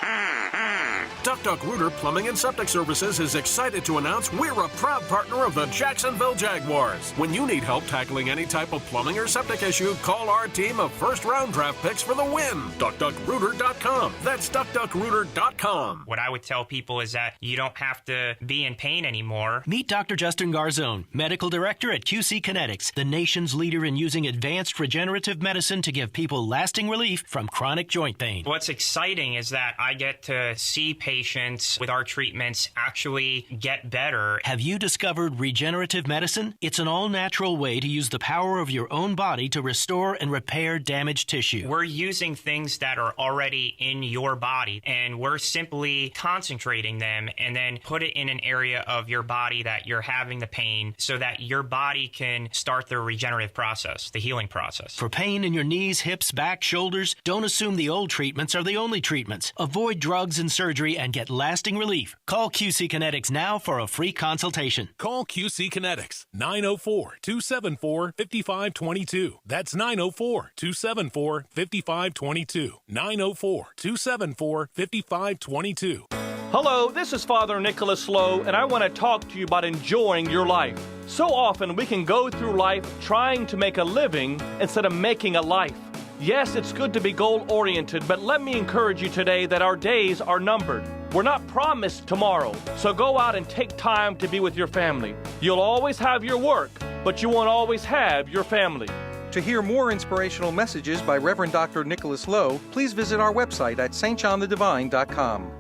Duck Duck Rooter Plumbing and Septic Services is excited to announce we're a proud partner of the Jacksonville Jaguars. When you need help tackling any type of plumbing or septic issue, call our team of first-round draft picks for the win. DuckDuckRooter.com. That's DuckDuckRooter.com. What I would tell people is that you don't have to be in pain anymore. Meet Dr. Justin Garzone, Medical Director at QC Kinetics, the nation's leader in using advanced regenerative medicine to give people lasting relief from chronic joint pain. What's exciting is that I get to see patients with our treatments actually get better. Have you discovered regenerative medicine? It's an all-natural way to use the power of your own body to restore and repair damaged tissue. We're using things that are already in your body, and we're simply concentrating them and then put it in an area of your body that you're having the pain so that your body can start the regenerative process, the healing process. For pain in your knees, hips, back, shoulders, don't assume the old treatments are the only treatments. Avoid drugs and surgery and get lasting relief. Call QC Kinetics now for a free consultation. Call QC Kinetics, 904-274-5522. That's 904-274-5522. 904-274-5522. Hello, this is Father Nicholas Lowe, and I want to talk to you about enjoying your life. So often we can go through life trying to make a living instead of making a life. Yes, it's good to be goal-oriented, but let me encourage you today that our days are numbered. We're not promised tomorrow, so go out and take time to be with your family. You'll always have your work, but you won't always have your family. To hear more inspirational messages by Reverend Dr. Nicholas Lowe, please visit our website at stjohnthedivine.com.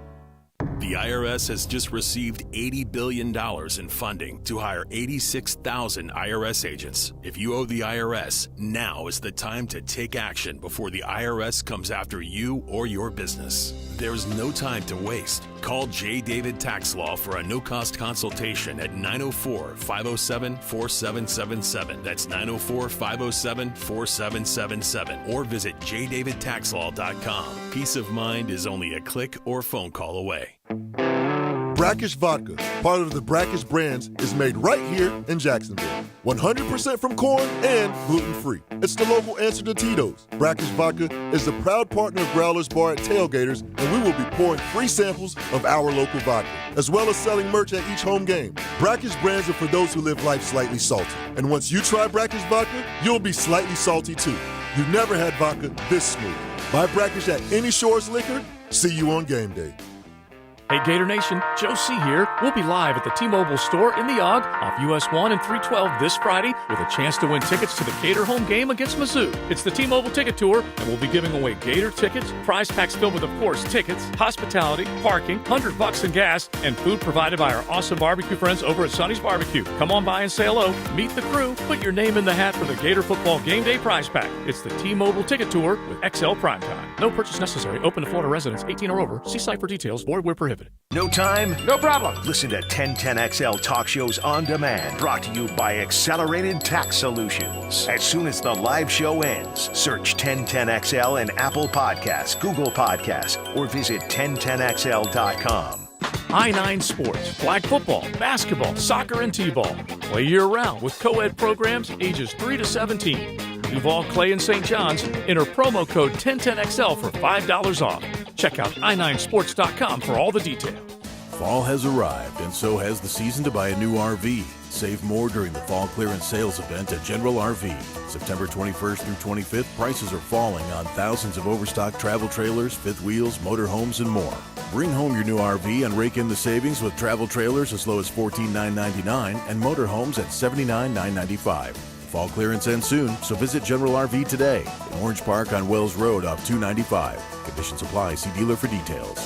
The IRS has just received $80 billion in funding to hire 86,000 IRS agents. If you owe the IRS, now is the time to take action before the IRS comes after you or your business. There's no time to waste. Call J. David Tax Law for a no-cost consultation at 904-507-4777. That's 904-507-4777. Or visit jdavidtaxlaw.com. Peace of mind is only a click or phone call away. Brackish Vodka, part of the Brackish brands, is made right here in Jacksonville. 100% from corn and gluten-free. It's the local answer to Tito's. Brackish Vodka is the proud partner of Growlers Bar at Tailgaters, and we will be pouring free samples of our local vodka, as well as selling merch at each home game. Brackish brands are for those who live life slightly salty. And once you try Brackish Vodka, you'll be slightly salty too. You've never had vodka this smooth. Buy Brackish at any Shores Liquor. See you on game day. Hey Gator Nation, Joe C. here. We'll be live at the T-Mobile store in the Ogg off US 1 and 312 this Friday with a chance to win tickets to the Gator home game against Mizzou. It's the T-Mobile Ticket Tour, and we'll be giving away Gator tickets, prize packs filled with, of course, tickets, hospitality, parking, $100 in gas, and food provided by our awesome barbecue friends over at Sonny's Barbecue. Come on by and say hello, meet the crew, put your name in the hat for the Gator football game day prize pack. It's the T-Mobile Ticket Tour with XL Primetime. No purchase necessary. Open to Florida residents 18 or over. See site for details. Void where prohibited. No time? No problem. Listen to 1010XL talk shows on demand, brought to you by Accelerated Tax Solutions. As soon as the live show ends, search 1010XL in Apple Podcasts, Google Podcasts, or visit 1010XL.com. I-9 Sports, flag football, basketball, soccer, and t-ball. Play year-round with co-ed programs ages 3 to 17. Duval, Clay, and St. John's. Enter promo code 1010XL for $5 off. Check out i9sports.com for all the details. Fall has arrived, and so has the season to buy a new RV. Save more during the fall clearance sales event at General RV. September 21st through 25th, prices are falling on thousands of overstocked travel trailers, fifth wheels, motorhomes, and more. Bring home your new RV and rake in the savings with travel trailers as low as $14,999 and motorhomes at $79,995. Fall clearance ends soon, so visit General RV today in Orange Park on Wells Road off 295. Conditions apply. See dealer for details.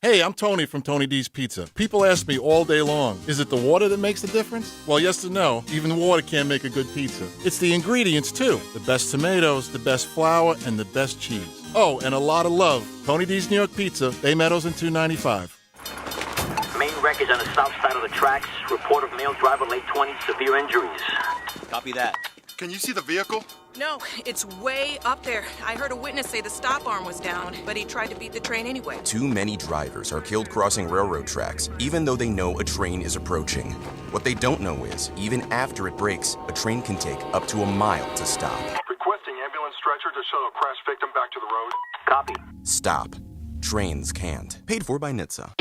Hey, I'm Tony from Tony D's Pizza. People ask me all day long, is it the water that makes the difference? Well, yes and no. Even water can't make a good pizza. It's the ingredients, too. The best tomatoes, the best flour, and the best cheese. Oh, and a lot of love. Tony D's New York Pizza, Bay Meadows and 295. Main wreckage on the south side of the tracks. Report of male driver, late 20s, severe injuries. Copy that. Can you see the vehicle? No, it's way up there. I heard a witness say the stop arm was down, but he tried to beat the train anyway. Too many drivers are killed crossing railroad tracks, even though they know a train is approaching. What they don't know is, even after it brakes, a train can take up to a mile to stop. Requesting ambulance stretcher to shuttle crash victim back to the road. Copy. Stop. Trains can't. Paid for by NHTSA.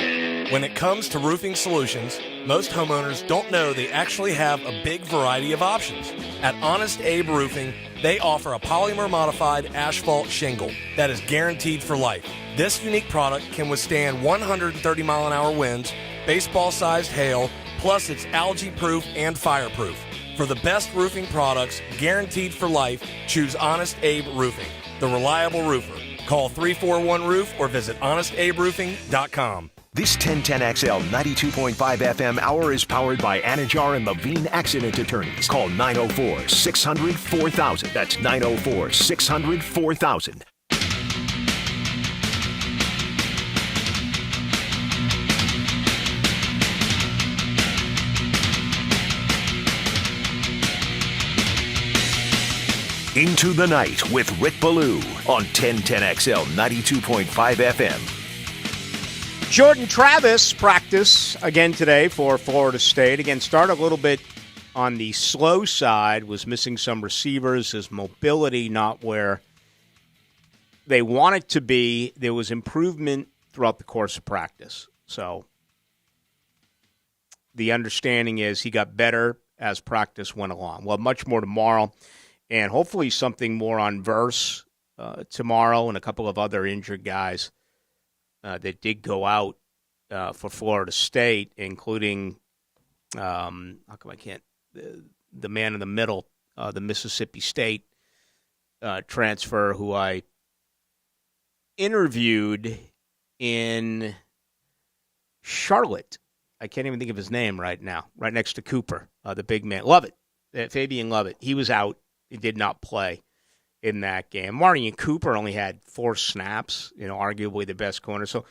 When it comes to roofing solutions, most homeowners don't know they actually have a big variety of options. At Honest Abe Roofing, they offer a polymer-modified asphalt shingle that is guaranteed for life. This unique product can withstand 130-mile-an-hour winds, baseball-sized hail, plus it's algae-proof and fireproof. For the best roofing products, guaranteed for life, choose Honest Abe Roofing, the reliable roofer. Call 341-ROOF or visit honestaberoofing.com. This 1010XL 92.5 FM hour is powered by Anajar and Levine Accident Attorneys. Call 904-600-4000. That's 904-600-4000. Into the Night with Rick Ballou on 1010XL 92.5 FM. Jordan Travis practice again today for Florida State. Again, started a little bit on the slow side, was missing some receivers, his mobility not where they want it to be. There was improvement throughout the course of practice. So the understanding is he got better as practice went along. Well, much more tomorrow, and hopefully something more on Verse tomorrow and a couple of other injured guys that did go out for Florida State, including how come I can't the man in the middle, the Mississippi State transfer, who I interviewed in Charlotte. I can't even think of his name right now, right next to Cooper, the big man. Lovett, Fabian Lovett. He was out. He did not play in that game. Marion Cooper only had 4 snaps, arguably the best corner. So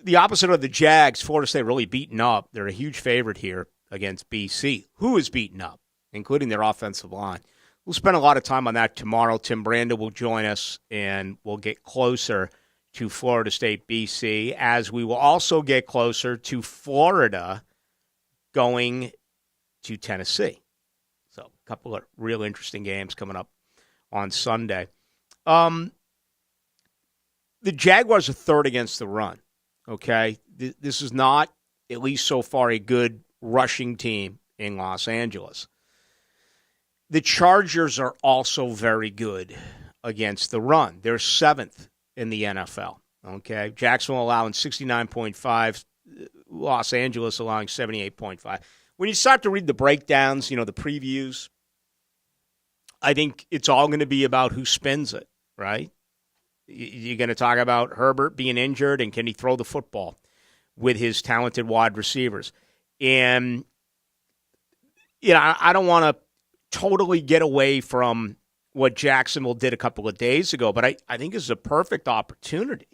the opposite of the Jags, Florida State really beaten up. They're a huge favorite here against BC, who is beaten up, including their offensive line. We'll spend a lot of time on that tomorrow. Tim Branda will join us, and we'll get closer to Florida State, BC, as we will also get closer to Florida going to Tennessee. So a couple of real interesting games coming up on Sunday. The Jaguars are third against the run, okay? This is not, at least so far, a good rushing team in Los Angeles. The Chargers are also very good against the run. They're 7th in the NFL, okay? Jacksonville allowing 69.5, Los Angeles allowing 78.5. When you start to read the breakdowns, the previews, I think it's all going to be about who spins it, right? You're going to talk about Herbert being injured and can he throw the football with his talented wide receivers. And, I don't want to totally get away from what Jacksonville did a couple of days ago, but I think this is a perfect opportunity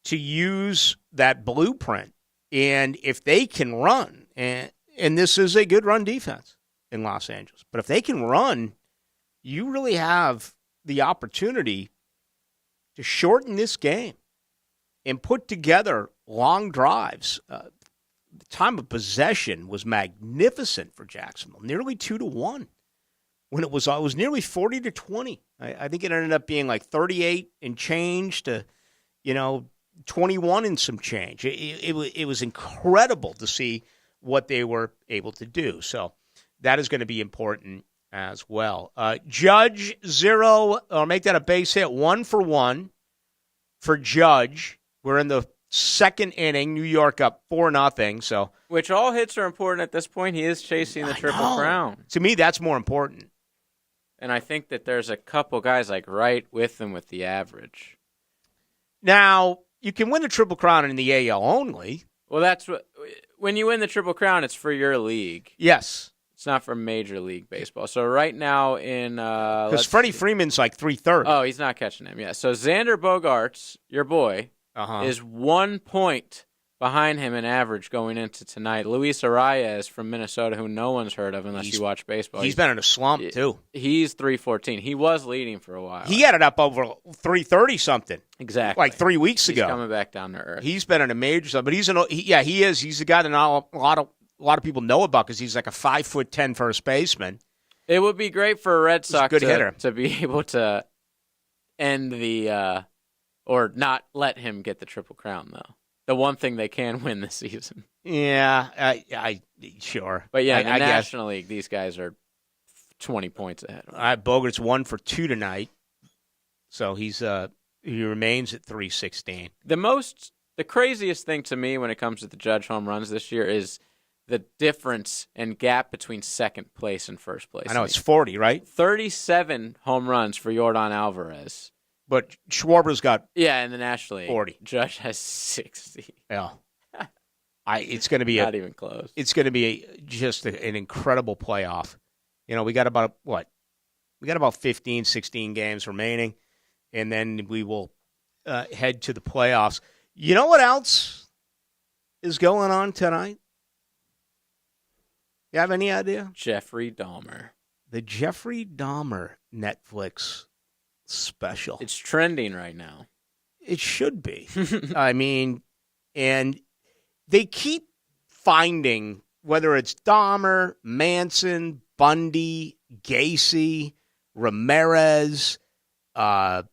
to use that blueprint. And if they can run, and this is a good run defense in Los Angeles, but if they can run, you really have the opportunity to shorten this game and put together long drives. The time of possession was magnificent for Jacksonville, nearly 2-1. When it was nearly 40-20. I think it ended up being like 38 and change to, 21 and some change. It was incredible to see what they were able to do. So that is going to be important as well. Judge 0, or make that a base hit, 1 for 1 for Judge. We're in the second inning. New York up 4-0. So, which all hits are important at this point. He is chasing the Triple Crown. To me, that's more important. And I think that there's a couple guys right with him with the average. Now, you can win the Triple Crown in the AL only. Well, that's when you win the Triple Crown, it's for your league. Yes. It's not for Major League Baseball. So right now in because Freddie Freeman's like 330. Oh, he's not catching him. Yeah. So Xander Bogaerts, your boy, is 1 point behind him in average going into tonight. Luis Arias from Minnesota, who no one's heard of unless you watch baseball. He's been in a slump, too. He's 314. He was leading for a while. He had it up over 330-something. Exactly. Like 3 weeks ago. He's coming back down to earth. He's been in a major slump. But he is. He's a guy that not a lot of people know about because he's like a 5'10" first baseman. It would be great for a Red Sox to be able to end the or not let him get the Triple Crown, though. The one thing they can win this season. Yeah, I sure. But yeah, in the National League, these guys are 20 points ahead. Bogart's 1 for 2 tonight, so he remains at 316. The craziest thing to me when it comes to the Judge home runs this year is the difference and gap between second place and first place. I know it's 40, right? 37 home runs for Yordan Alvarez. But Schwarber's got in the National League 40. Judge has 60. Yeah, it's going to be not even close. It's going to be just an incredible playoff. We got about We got about 15, 16 games remaining, and then we will head to the playoffs. You know what else is going on tonight? You have any idea? Jeffrey Dahmer. The Jeffrey Dahmer Netflix special. It's trending right now. It should be. I mean, and they keep finding, whether it's Dahmer, Manson, Bundy, Gacy, Ramirez, the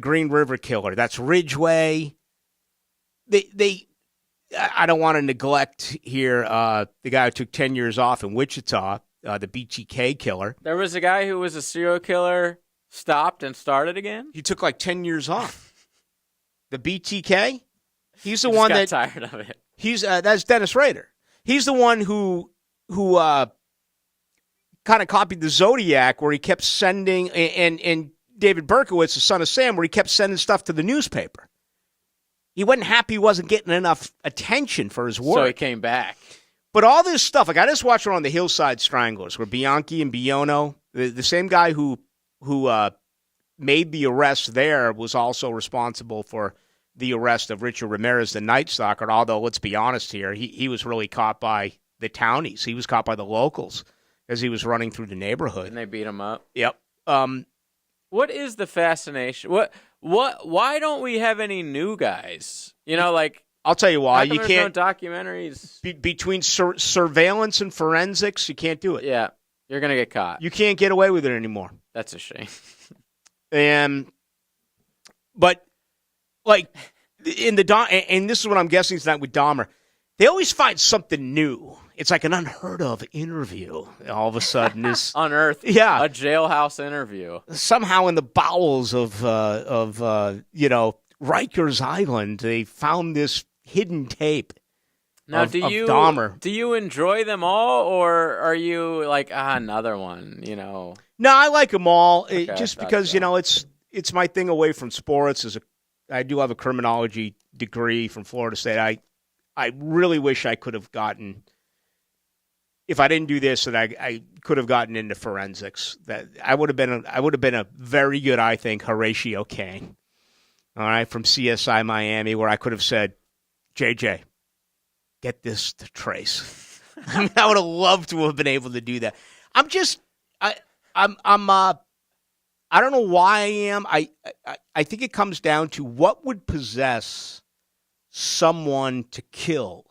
Green River Killer. That's Ridgway. I don't want to neglect here the guy who took 10 years off in Wichita, the BTK killer. There was a guy who was a serial killer, stopped and started again? He took like 10 years off. The BTK? He's the He one just that... got tired of it. He's that's Dennis Rader. He's the one who kind of copied the Zodiac, where he kept sending, and David Berkowitz, the son of Sam, where he kept sending stuff to the newspaper. He wasn't happy he wasn't getting enough attention for his work. So he came back. But all this stuff, like I just watched it on the Hillside Stranglers, where Bianchi and Biono, the same guy who made the arrest there, was also responsible for the arrest of Richard Ramirez, the Night Stalker. Although, let's be honest here, he was really caught by the townies. He was caught by the locals as he was running through the neighborhood. And they beat him up. Yep. What is the fascination? Why don't we have any new guys? Like, I'll tell you why. You can't. No documentaries Between surveillance and forensics, you can't do it. Yeah, you're gonna get caught. You can't get away with it anymore. That's a shame. But like in the and this is what I'm guessing is not with Dahmer. They always find something new. It's like an unheard of interview. All of a sudden, is unearthed. Yeah, a jailhouse interview. Somehow in the bowels of Rikers Island, they found this hidden tape. Now, of Dahmer. Do you enjoy them all, or are you like another one? No, I like them all. Okay, just because it's my thing away from sports. I do have a criminology degree from Florida State. I really wish I could have gotten. If I didn't do this, that I could have gotten into forensics. That I would have been a very good, I think, Horatio Kane. All right, from CSI Miami, where I could have said, JJ, get this to Trace. I mean, I would have loved to have been able to do that. I don't know why I am. I think it comes down to what would possess someone to kill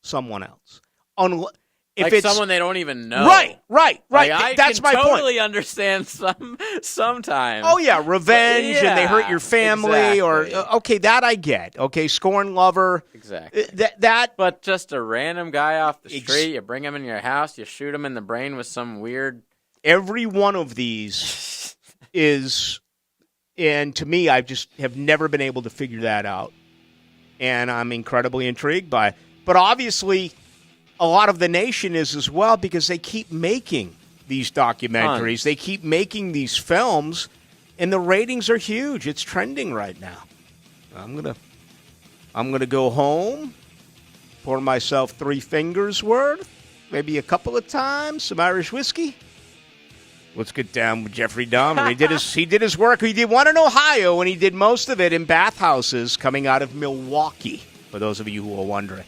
someone else. If it's someone they don't even know. Right. That's my point. I totally understand sometimes. Oh, yeah, revenge, and they hurt your family, exactly. Okay, that I get. Okay, scorn lover. Exactly. But just a random guy off the street, you bring him in your house, you shoot him in the brain with some weird... Every one of these is, and to me, I just have never been able to figure that out. And I'm incredibly intrigued by it. But obviously... a lot of the nation is as well, because they keep making these documentaries. They keep making these films, and the ratings are huge. It's trending right now. I'm gonna go home, pour myself 3 fingers worth, maybe a couple of times, some Irish whiskey. Let's get down with Jeffrey Dahmer. He did his work. He did one in Ohio, and he did most of it in bathhouses coming out of Milwaukee, for those of you who are wondering.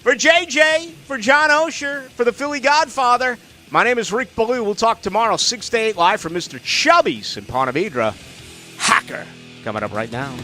For JJ, for John Osher, for the Philly Godfather, my name is Rick Ballou. We'll talk tomorrow, 6 to 8, live from Mr. Chubby's in Ponte Vedra. Hacker, coming up right now.